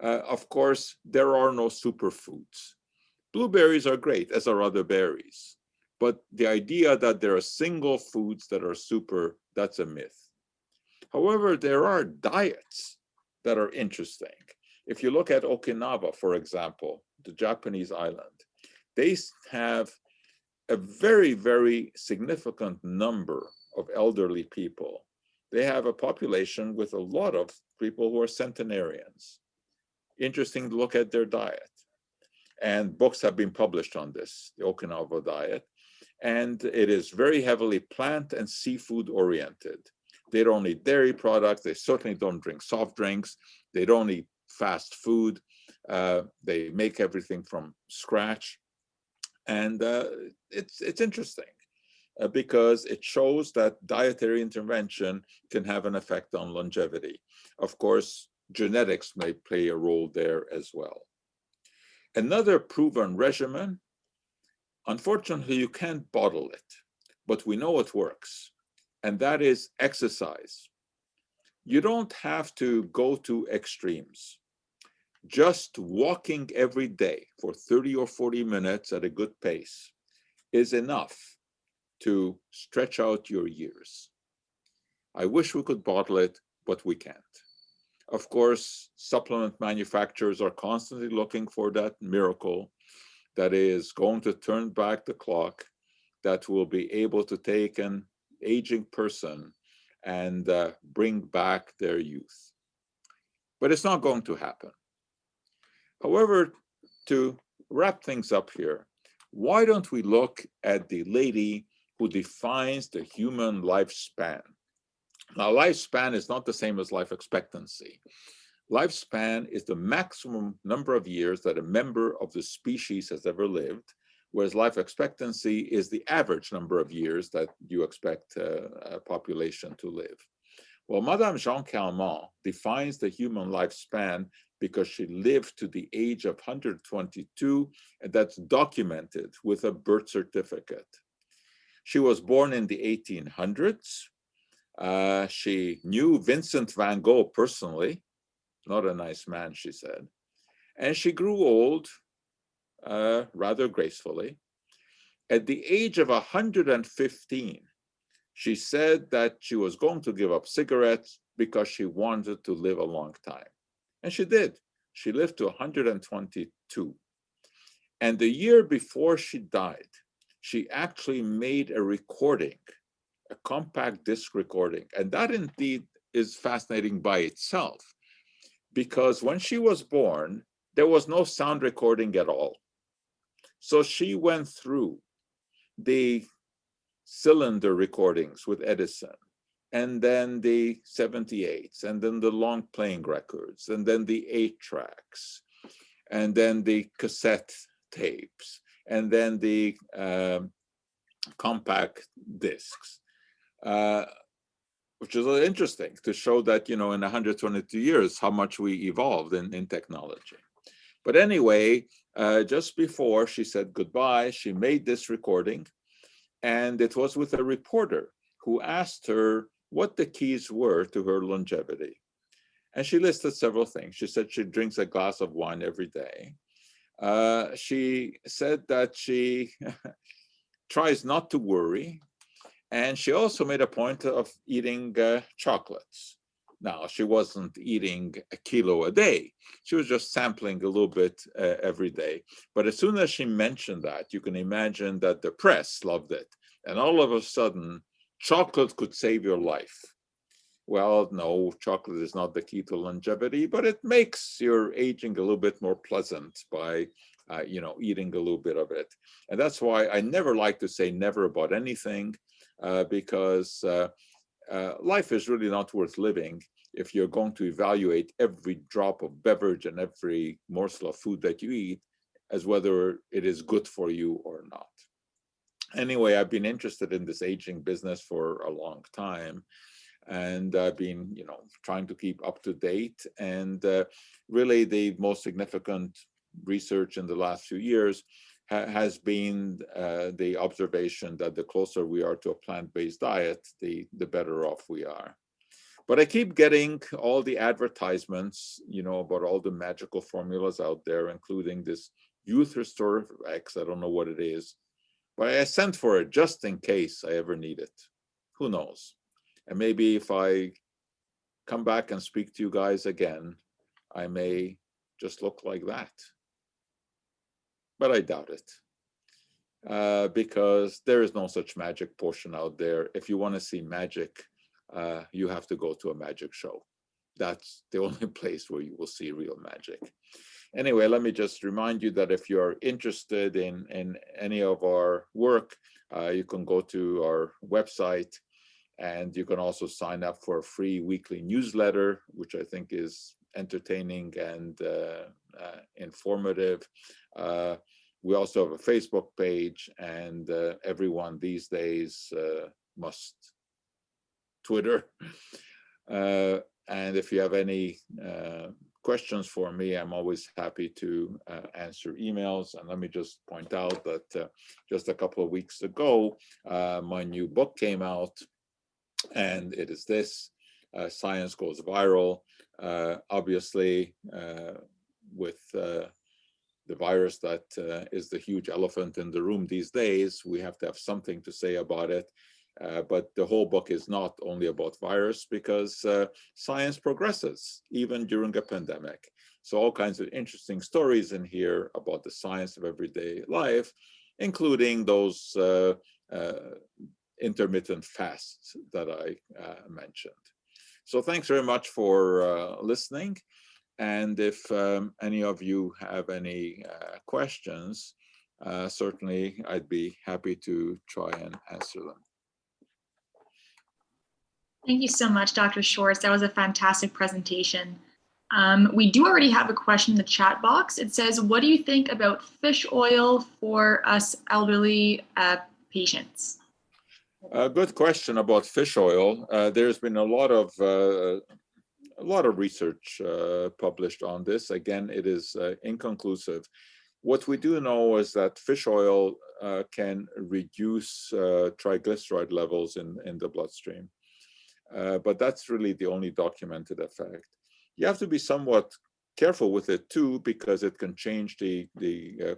Of course, there are no superfoods. Blueberries are great, as are other berries. But the idea that there are single foods that are super, that's a myth. However, there are diets that are interesting. If you look at Okinawa, for example, the Japanese island, they have a very, very significant number of elderly people. They have a population with a lot of people who are centenarians. Interesting to look at their diet. And books have been published on this, the Okinawa diet. And it is very heavily plant and seafood oriented. They don't eat dairy products. They certainly don't drink soft drinks. They don't eat fast food. They make everything from scratch. And it's interesting because it shows that dietary intervention can have an effect on longevity. Of course, genetics may play a role there as well. Another proven regimen, unfortunately, you can't bottle it, but we know it works, and that is exercise. You don't have to go to extremes. Just walking every day for 30 or 40 minutes at a good pace is enough to stretch out your years. I wish we could bottle it, but we can't. Of course, supplement manufacturers are constantly looking for that miracle that is going to turn back the clock, that will be able to take an aging person and bring back their youth. But it's not going to happen. However, to wrap things up here, why don't we look at the lady who defines the human lifespan? Now, lifespan is not the same as life expectancy. Lifespan is the maximum number of years that a member of the species has ever lived, whereas life expectancy is the average number of years that you expect a population to live. Well, Madame Jean Calment defines the human lifespan because she lived to the age of 122, and that's documented with a birth certificate. She was born in the 1800s. She knew Vincent van Gogh personally, not a nice man, she said. And she grew old rather gracefully. At the age of 115, she said that she was going to give up cigarettes because she wanted to live a long time. And she did. She lived to 122. And the year before she died, she actually made a recording, a compact disc recording. And that indeed is fascinating by itself, because when she was born, there was no sound recording at all. So she went through the cylinder recordings with Edison, and then the 78s, and then the long playing records, and then the 8-tracks, and then the cassette tapes, and then the compact discs, which is interesting to show that, in 122 years, how much we evolved in technology. But anyway, just before she said goodbye, she made this recording, and it was with a reporter who asked her what the keys were to her longevity. And she listed several things. She said she drinks a glass of wine every day. She said that she tries not to worry. And she also made a point of eating chocolates. Now, she wasn't eating a kilo a day. She was just sampling a little bit every day. But as soon as she mentioned that, you can imagine that the press loved it. And all of a sudden, chocolate could save your life. Well, no, chocolate is not the key to longevity, but it makes your aging a little bit more pleasant by, eating a little bit of it. And that's why I never like to say never about anything, because life is really not worth living if you're going to evaluate every drop of beverage and every morsel of food that you eat as whether it is good for you or not. Anyway, I've been interested in this aging business for a long time, and I've been, trying to keep up to date. And really, the most significant research in the last few years has been the observation that the closer we are to a plant-based diet, the better off we are. But I keep getting all the advertisements, about all the magical formulas out there, including this Youth Restore X. I don't know what it is, but I sent for it just in case I ever need it. Who knows? And maybe if I come back and speak to you guys again, I may just look like that. But I doubt it, because there is no such magic potion out there. If you want to see magic, you have to go to a magic show. That's the only place where you will see real magic. Anyway, let me just remind you that if you're interested in any of our work, you can go to our website, and you can also sign up for a free weekly newsletter, which I think is entertaining and informative. We also have a Facebook page, and everyone these days must Twitter. And if you have any questions for me, I'm always happy to answer emails. And let me just point out that just a couple of weeks ago, my new book came out, and it is this, Science Goes Viral. Obviously, with the virus that is the huge elephant in the room these days, we have to have something to say about it. But the whole book is not only about virus, because science progresses even during a pandemic. So all kinds of interesting stories in here about the science of everyday life, including those intermittent fasts that I mentioned. So thanks very much for listening. And if any of you have any questions, certainly I'd be happy to try and answer them. Thank you so much, Dr. Schwartz. That was a fantastic presentation. We do already have a question in the chat box. It says, what do you think about fish oil for us elderly patients? A good question about fish oil. There's been a lot of research published on this. Again, it is inconclusive. What we do know is that fish oil can reduce triglyceride levels in the bloodstream. But that's really the only documented effect. You have to be somewhat careful with it too, because it can change the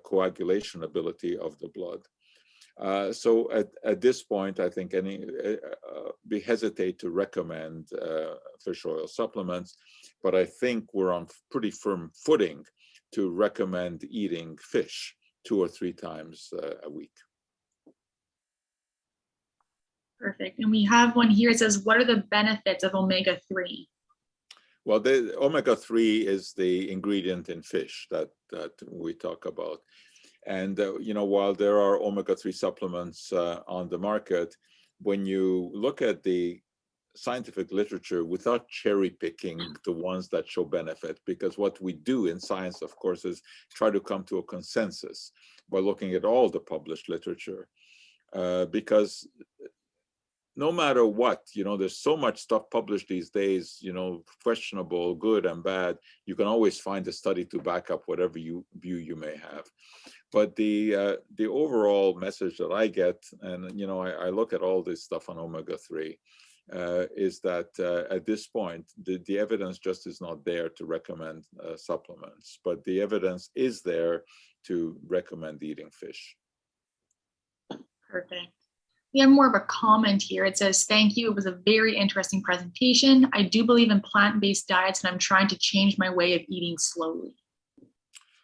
coagulation ability of the blood. So at this point, I think we hesitate to recommend fish oil supplements, but I think we're on pretty firm footing to recommend eating fish 2 or 3 times a week. Perfect. And we have one here. It says, what are the benefits of omega-3? Well, the omega-3 is the ingredient in fish that we talk about. And, while there are omega-3 supplements on the market, when you look at the scientific literature without cherry picking the ones that show benefit, because what we do in science, of course, is try to come to a consensus by looking at all the published literature, because no matter what, there's so much stuff published these days, questionable, good and bad. You can always find a study to back up whatever view you may have. But the overall message that I get, and I look at all this stuff on omega-3, is that at this point, the evidence just is not there to recommend supplements, but the evidence is there to recommend eating fish. Perfect. We have more of a comment here. It says, thank you. It was a very interesting presentation. I do believe in plant-based diets, and I'm trying to change my way of eating slowly.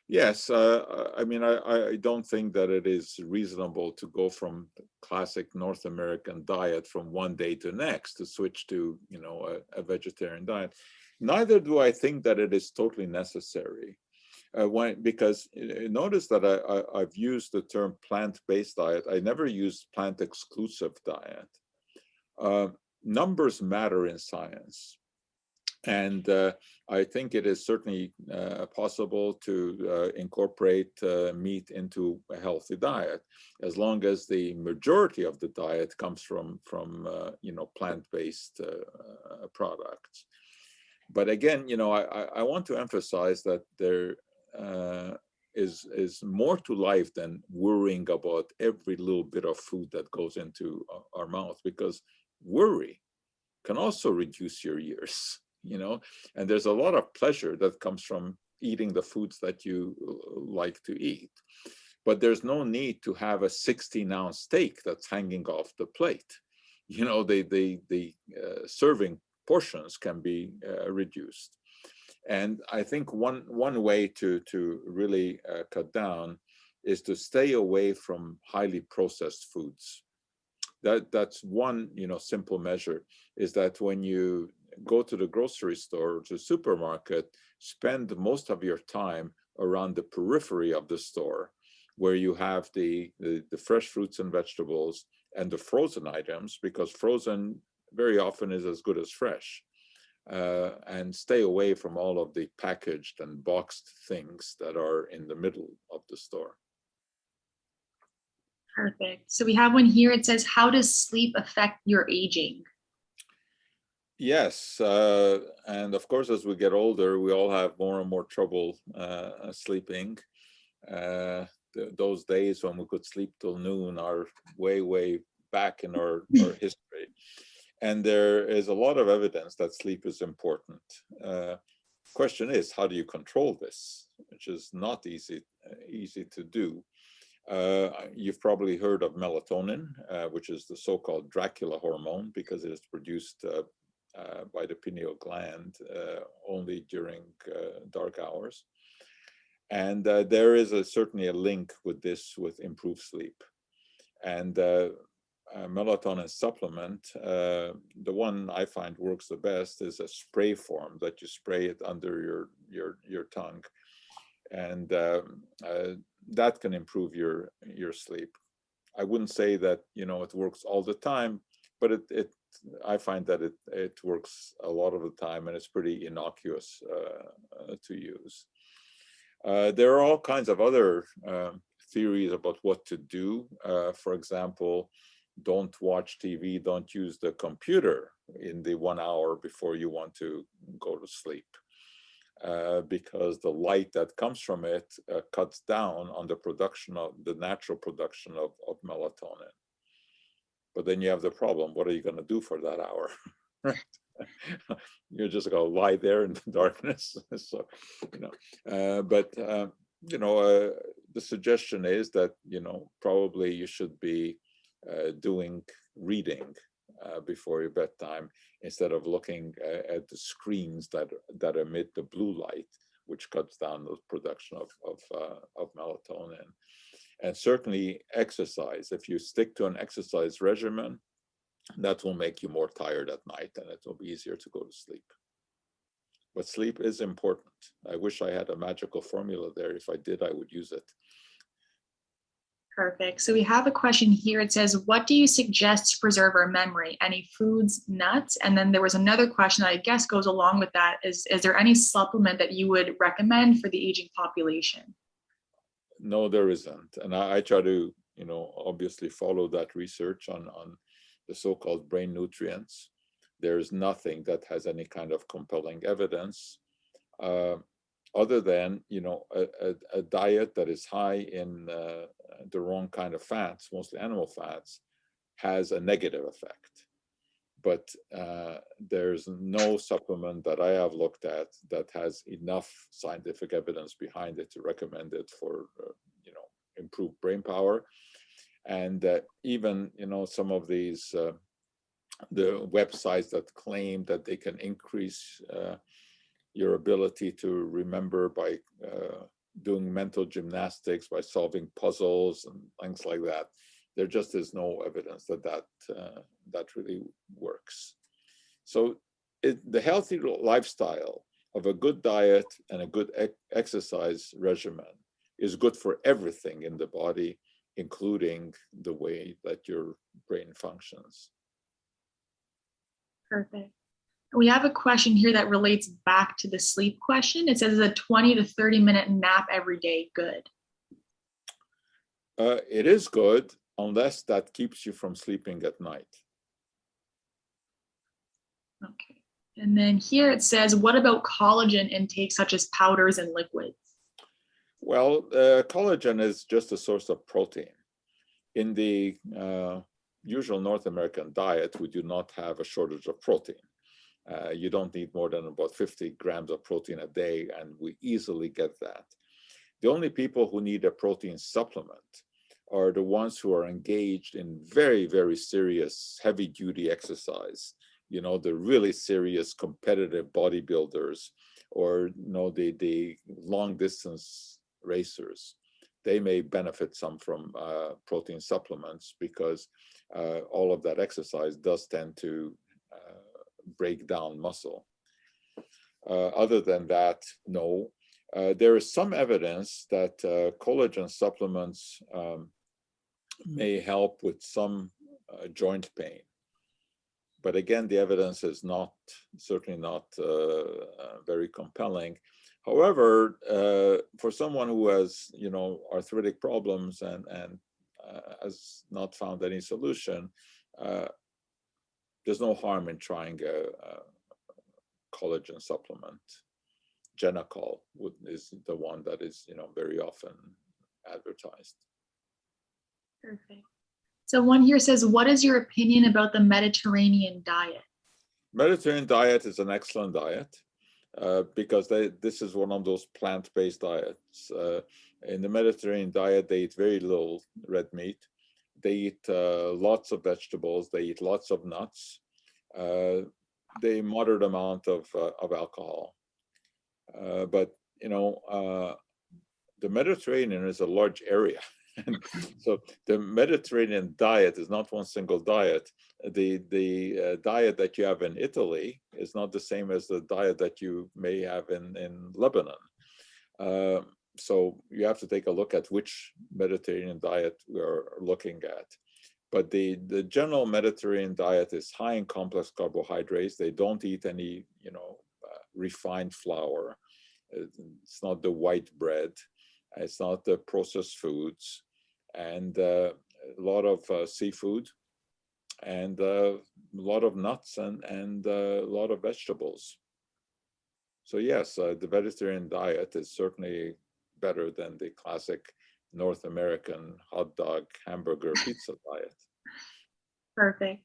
Yes, I don't think that it is reasonable to go from the classic North American diet from one day to next to switch to, a vegetarian diet. Neither do I think that it is totally necessary. Because notice that I've used the term plant-based diet. I never used plant-exclusive diet. Numbers matter in science. And I think it is certainly possible to incorporate meat into a healthy diet, as long as the majority of the diet comes from plant-based products. But again, I want to emphasize that there is more to life than worrying about every little bit of food that goes into our mouth, because worry can also reduce your years. And there's a lot of pleasure that comes from eating the foods that you like to eat. But there's no need to have a 16-ounce steak that's hanging off the plate. The serving portions can be reduced. And I think one way to really cut down is to stay away from highly processed foods. That's one simple measure, is that when you go to the grocery store or to the supermarket, spend most of your time around the periphery of the store, where you have the fresh fruits and vegetables and the frozen items, because frozen very often is as good as fresh. And stay away from all of the packaged and boxed things that are in the middle of the store. Perfect. So we have one here. It says, how does sleep affect your aging? Yes. And of course, as we get older, we all have more and more trouble sleeping. Those days when we could sleep till noon are way, way back in our history. And there is a lot of evidence that sleep is important. Question is, how do you control this? Which is not easy to do. You've probably heard of melatonin, which is the so-called Dracula hormone, because it is produced by the pineal gland only during dark hours. And there is certainly a link with improved sleep. And melatonin supplement, the one I find works the best is a spray form that you spray it under your tongue, and that can improve your sleep. I wouldn't say that it works all the time, but I find that it works a lot of the time, and it's pretty innocuous to use. There are all kinds of other theories about what to do. For example, don't watch TV, don't use the computer in the 1 hour before you want to go to sleep, because the light that comes from it cuts down on the natural production of melatonin. But then you have the problem, what are you going to do for that hour? You're just going to lie there in the darkness. So, the suggestion is that, probably you should be doing reading before your bedtime, instead of looking at the screens that emit the blue light, which cuts down the production of melatonin. And certainly exercise. If you stick to an exercise regimen, that will make you more tired at night, and it will be easier to go to sleep. But sleep is important. I wish I had a magical formula there. If I did, I would use it. Perfect. So we have a question here. It says, what do you suggest to preserve our memory? Any foods, nuts? And then there was another question that I guess goes along with that. Is there any supplement that you would recommend for the aging population? No, there isn't. And I try to, obviously follow that research on the so-called brain nutrients. There's nothing that has any kind of compelling evidence. Other than a diet that is high in the wrong kind of fats, mostly animal fats, has a negative effect. But there's no supplement that I have looked at that has enough scientific evidence behind it to recommend it for improved brain power. And even some of these the websites that claim that they can increase your ability to remember by doing mental gymnastics, by solving puzzles and things like that. There just is no evidence that really works. So the healthy lifestyle of a good diet and a good exercise regimen is good for everything in the body, including the way that your brain functions. Perfect. We have a question here that relates back to the sleep question. It says, is a 20 to 30-minute nap every day good? It is good unless that keeps you from sleeping at night. Okay. And then here it says, what about collagen intake such as powders and liquids? Well, collagen is just a source of protein. In the usual North American diet, we do not have a shortage of protein. You don't need more than about 50 grams of protein a day, and we easily get that. The only people who need a protein supplement are the ones who are engaged in very, very serious, heavy-duty exercise. The really serious competitive bodybuilders, or the long-distance racers. They may benefit some from protein supplements because all of that exercise does tend to break down muscle. Other than that, no. There is some evidence that collagen supplements may help with some joint pain. But again, the evidence is certainly not very compelling. However, for someone who has, arthritic problems and has not found any solution, there's no harm in trying a collagen supplement. Genacol is the one that is, very often advertised. Perfect. So one here says, what is your opinion about the Mediterranean diet? Mediterranean diet is an excellent diet because this is one of those plant-based diets. In the Mediterranean diet, they eat very little red meat. They eat lots of vegetables. They eat lots of nuts. They moderate amount of alcohol. But the Mediterranean is a large area. And so the Mediterranean diet is not one single diet. The diet that you have in Italy is not the same as the diet that you may have in Lebanon. So you have to take a look at which Mediterranean diet we're looking at. But the general Mediterranean diet is high in complex carbohydrates. They don't eat any, refined flour. It's not the white bread. It's not the processed foods. And a lot of seafood, and a lot of nuts, and a lot of vegetables. So yes, the Mediterranean diet is certainly better than the classic North American hot dog, hamburger, pizza diet. Perfect.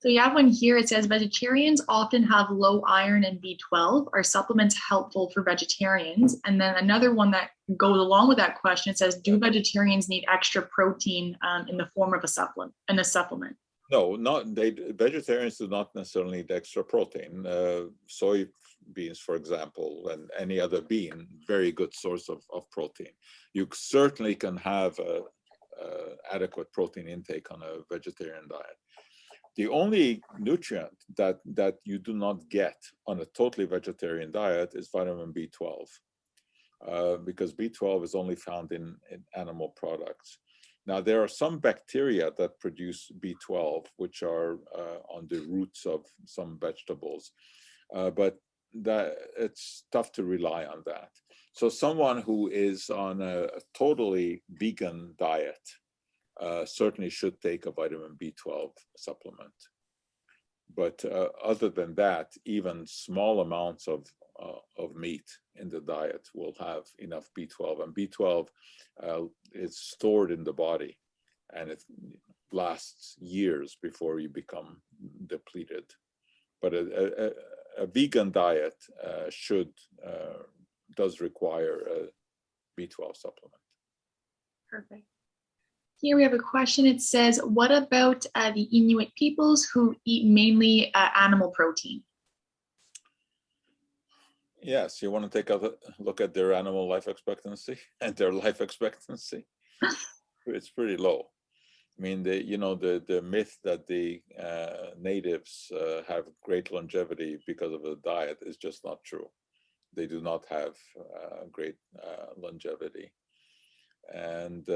So you have one here. It says vegetarians often have low iron and B12. Are supplements helpful for vegetarians? And then another one that goes along with that question, it says, do vegetarians need extra protein in the form of a supplement? No, vegetarians do not necessarily need extra protein. Soybeans, for example, and any other bean, very good source of protein. You certainly can have adequate protein intake on a vegetarian diet. The only nutrient that you do not get on a totally vegetarian diet is vitamin B12, because B12 is only found in animal products. Now, there are some bacteria that produce B12, which are on the roots of some vegetables, but it's tough to rely on that. So someone who is on a totally vegan diet certainly should take a vitamin B12 supplement. But other than that, even small amounts of meat in the diet will have enough B12. And B12 is stored in the body, and it lasts years before you become depleted. But a vegan diet does require a B12 supplement. Perfect. Here we have a question. It says, what about the Inuit peoples who eat mainly animal protein? Yes, you want to take a look at their animal life expectancy and their life expectancy. It's pretty low. I mean, the myth that the natives have great longevity because of the diet is just not true. They do not have great longevity. And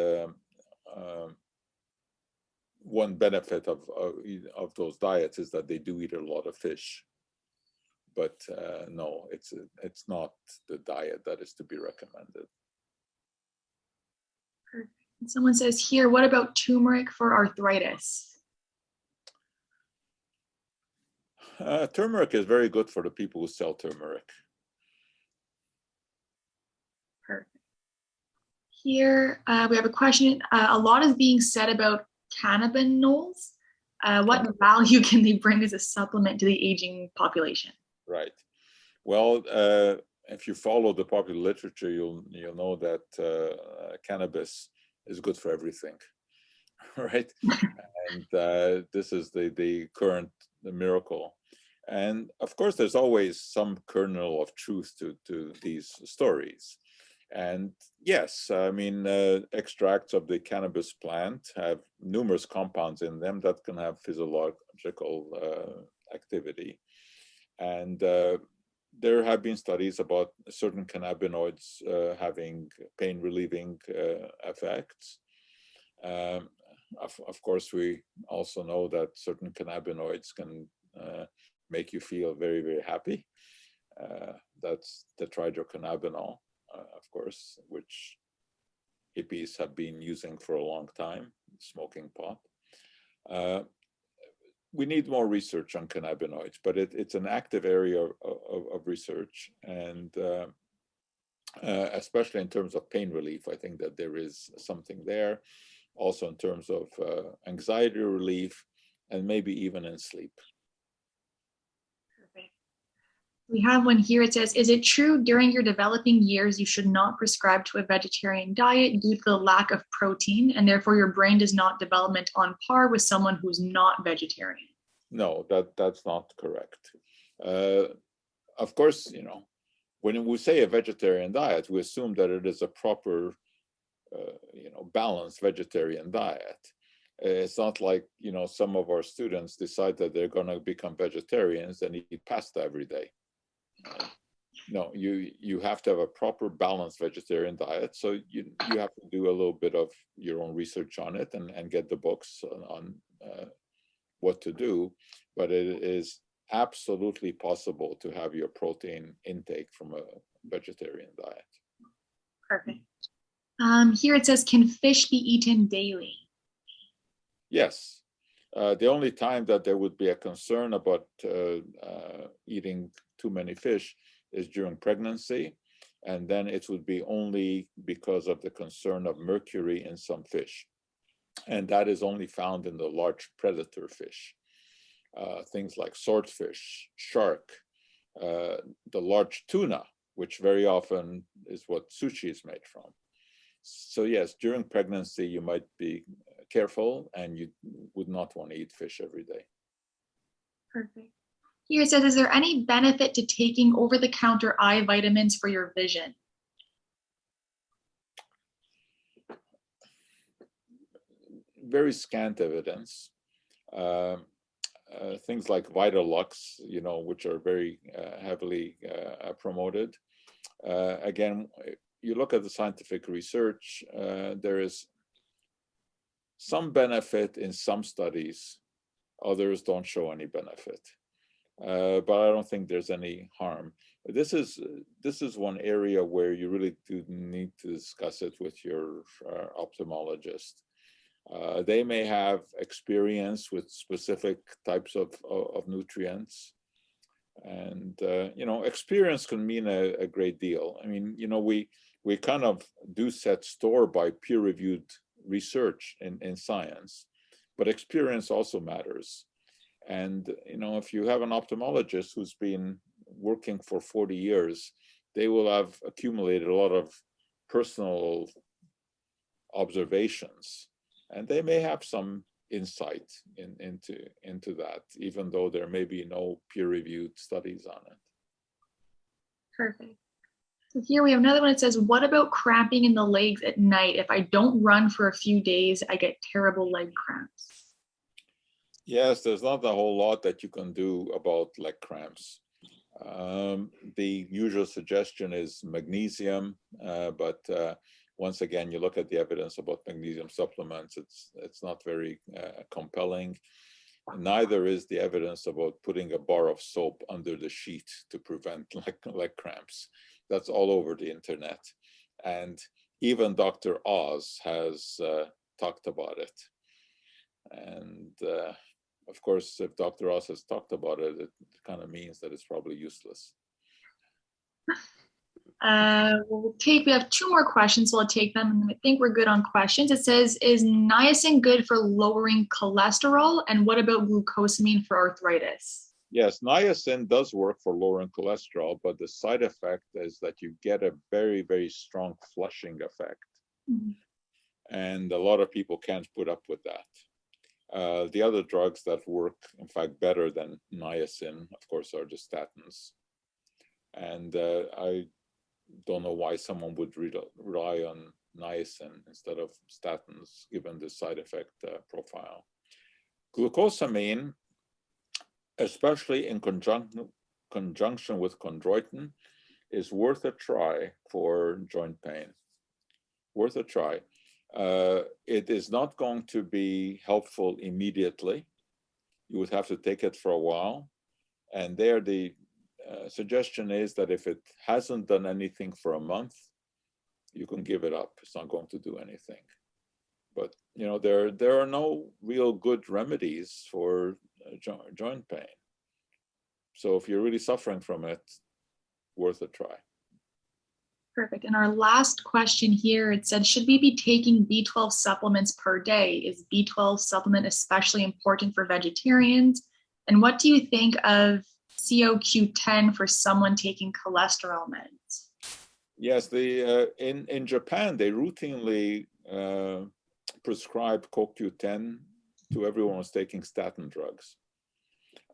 one benefit of those diets is that they do eat a lot of fish. But no, it's not the diet that is to be recommended. Perfect. Someone says here, what about turmeric for arthritis? Turmeric is very good for the people who sell turmeric. Perfect. Here we have a question. A lot is being said about cannabinols. What value can they bring as a supplement to the aging population? Right. Well, if you follow the popular literature, you'll know that cannabis is good for everything, right? And this is the current miracle. And of course, there's always some kernel of truth to these stories. And yes, I mean, extracts of the cannabis plant have numerous compounds in them that can have physiological activity. And there have been studies about certain cannabinoids having pain-relieving effects. Of course, we also know that certain cannabinoids can make you feel very, very happy. That's the tetrahydrocannabinol, of course, which hippies have been using for a long time, smoking pot. We need more research on cannabinoids, but it's an active area of research, and especially in terms of pain relief, I think that there is something there. Also in terms of anxiety relief, and maybe even in sleep. Perfect. We have one here. It says, is it true during your developing years you should not prescribe to a vegetarian diet due to the lack of protein, and therefore your brain does not develop on par with someone who's not vegetarian? No, that's not correct. Of course, when we say a vegetarian diet, we assume that it is a proper, balanced vegetarian diet. It's not like, some of our students decide that they're going to become vegetarians and eat pasta every day. No, you have to have a proper balanced vegetarian diet. So you have to do a little bit of your own research on it and get the books on what to do. But it is absolutely possible to have your protein intake from a vegetarian diet. Perfect. Here it says, can fish be eaten daily? Yes. The only time that there would be a concern about eating too many fish is during pregnancy. And then it would be only because of the concern of mercury in some fish. And that is only found in the large predator fish. Things like swordfish, shark, the large tuna, which very often is what sushi is made from. So yes, during pregnancy, you might be careful and you would not want to eat fish every day. Perfect. Here it says, is there any benefit to taking over-the-counter eye vitamins for your vision? Very scant evidence. Things like Vitalux, which are very heavily promoted. Again, you look at the scientific research, there is some benefit in some studies. Others don't show any benefit. But I don't think there's any harm. This is one area where you really do need to discuss it with your ophthalmologist. They may have experience with specific types of nutrients. And, experience can mean a great deal. I mean, we kind of do set store by peer-reviewed research in science, but experience also matters. And, if you have an ophthalmologist who's been working for 40 years, they will have accumulated a lot of personal observations, and they may have some insight into that, even though there may be no peer-reviewed studies on it. Perfect. So here we have another one that says, what about cramping in the legs at night? If I don't run for a few days, I get terrible leg cramps. Yes, there's not a whole lot that you can do about leg cramps. The usual suggestion is magnesium, but once again, you look at the evidence about magnesium supplements, it's not very compelling. Neither is the evidence about putting a bar of soap under the sheet to prevent leg cramps. That's all over the internet. And even Dr. Oz has talked about it. And of course, if Dr. Oz has talked about it, it kind of means that it's probably useless. We have two more questions, so I'll take them. And I think we're good on questions. It says, is niacin good for lowering cholesterol? And what about glucosamine for arthritis? Yes, niacin does work for lowering cholesterol, but the side effect is that you get a very, very strong flushing effect. Mm-hmm. And a lot of people can't put up with that. The other drugs that work, in fact, better than niacin, of course, are the statins. And I don't know why someone would rely on niacin instead of statins, given the side effect profile. Glucosamine, especially in conjunction with chondroitin, is worth a try for joint pain. Worth a try. It is not going to be helpful immediately. You would have to take it for a while. And there the suggestion is that if it hasn't done anything for a month, you can give it up. It's not going to do anything. But there are no real good remedies for joint pain. So if you're really suffering from it, worth a try. Perfect. And our last question here, it said, should we be taking B12 supplements per day? Is B12 supplement especially important for vegetarians? And what do you think of CoQ10 for someone taking cholesterol meds? Yes, in Japan, they routinely prescribe CoQ10 to everyone who's taking statin drugs.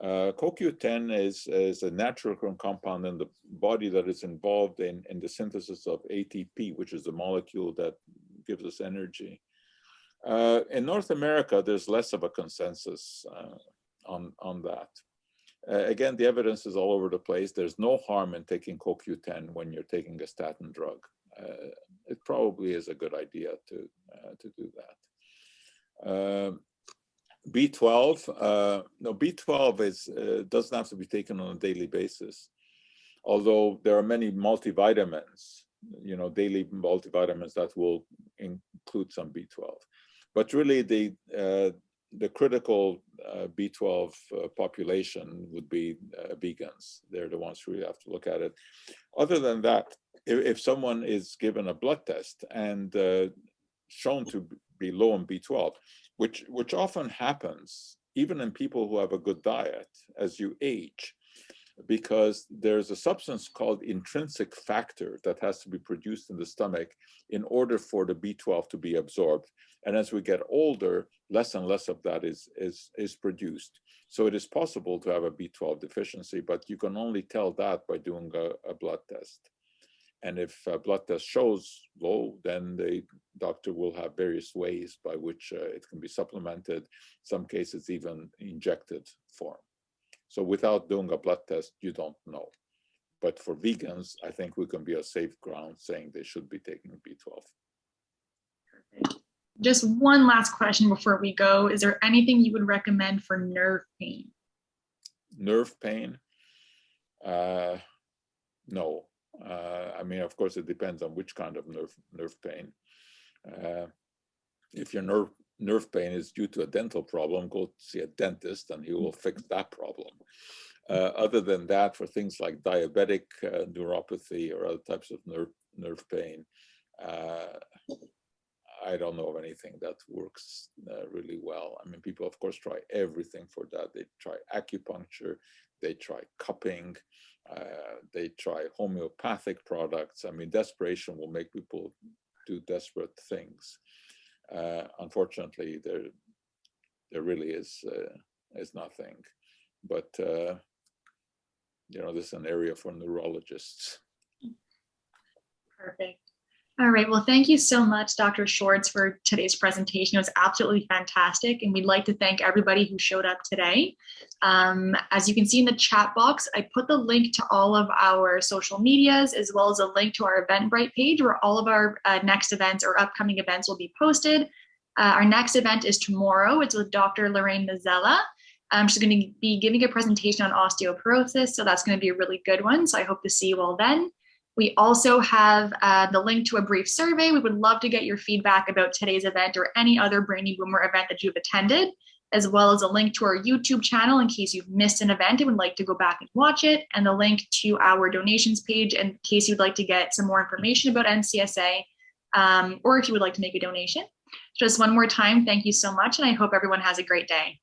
CoQ10 is a natural compound in the body that is involved in the synthesis of ATP, which is the molecule that gives us energy. In North America, there's less of a consensus on that. Again, the evidence is all over the place. There's no harm in taking CoQ10 when you're taking a statin drug. It probably is a good idea to do that. B12, B12 doesn't have to be taken on a daily basis, although there are many multivitamins, daily multivitamins that will include some B12. But really the critical B12 population would be vegans. They're the ones who really have to look at it. Other than that, if someone is given a blood test and shown to be low in B12, which often happens even in people who have a good diet as you age, because there's a substance called intrinsic factor that has to be produced in the stomach in order for the B12 to be absorbed. And as we get older, less and less of that is produced. So it is possible to have a B12 deficiency, but you can only tell that by doing a blood test. And if a blood test shows low, then the doctor will have various ways by which it can be supplemented, in some cases even injected form. So without doing a blood test, you don't know. But for vegans, I think we can be on safe ground saying they should be taking B12. Perfect. Just one last question before we go. Is there anything you would recommend for nerve pain? Nerve pain? No. I mean, of course, it depends on which kind of nerve pain. If your nerve pain is due to a dental problem, go see a dentist and he will fix that problem. Other than that, for things like diabetic neuropathy or other types of nerve pain, I don't know of anything that works really well. I mean, people, of course, try everything for that. They try acupuncture, they try cupping, they try homeopathic products. I mean, desperation will make people do desperate things. Unfortunately, there really is nothing. But you know, this is an area for neurologists. Perfect. All right. Well, thank you so much, Dr. Schwartz, for today's presentation. It was absolutely fantastic. And we'd like to thank everybody who showed up today. As you can see in the chat box, I put the link to all of our social medias, as well as a link to our Eventbrite page where all of our next events or upcoming events will be posted. Our next event is tomorrow. It's with Dr. Lorraine Mazzella. She's going to be giving a presentation on osteoporosis. So that's going to be a really good one. So I hope to see you all then. We also have the link to a brief survey. We would love to get your feedback about today's event or any other Brainy Boomer event that you've attended, as well as a link to our YouTube channel in case you've missed an event and would like to go back and watch it, and the link to our donations page in case you'd like to get some more information about NCSA, or if you would like to make a donation. Just one more time, thank you so much, and I hope everyone has a great day.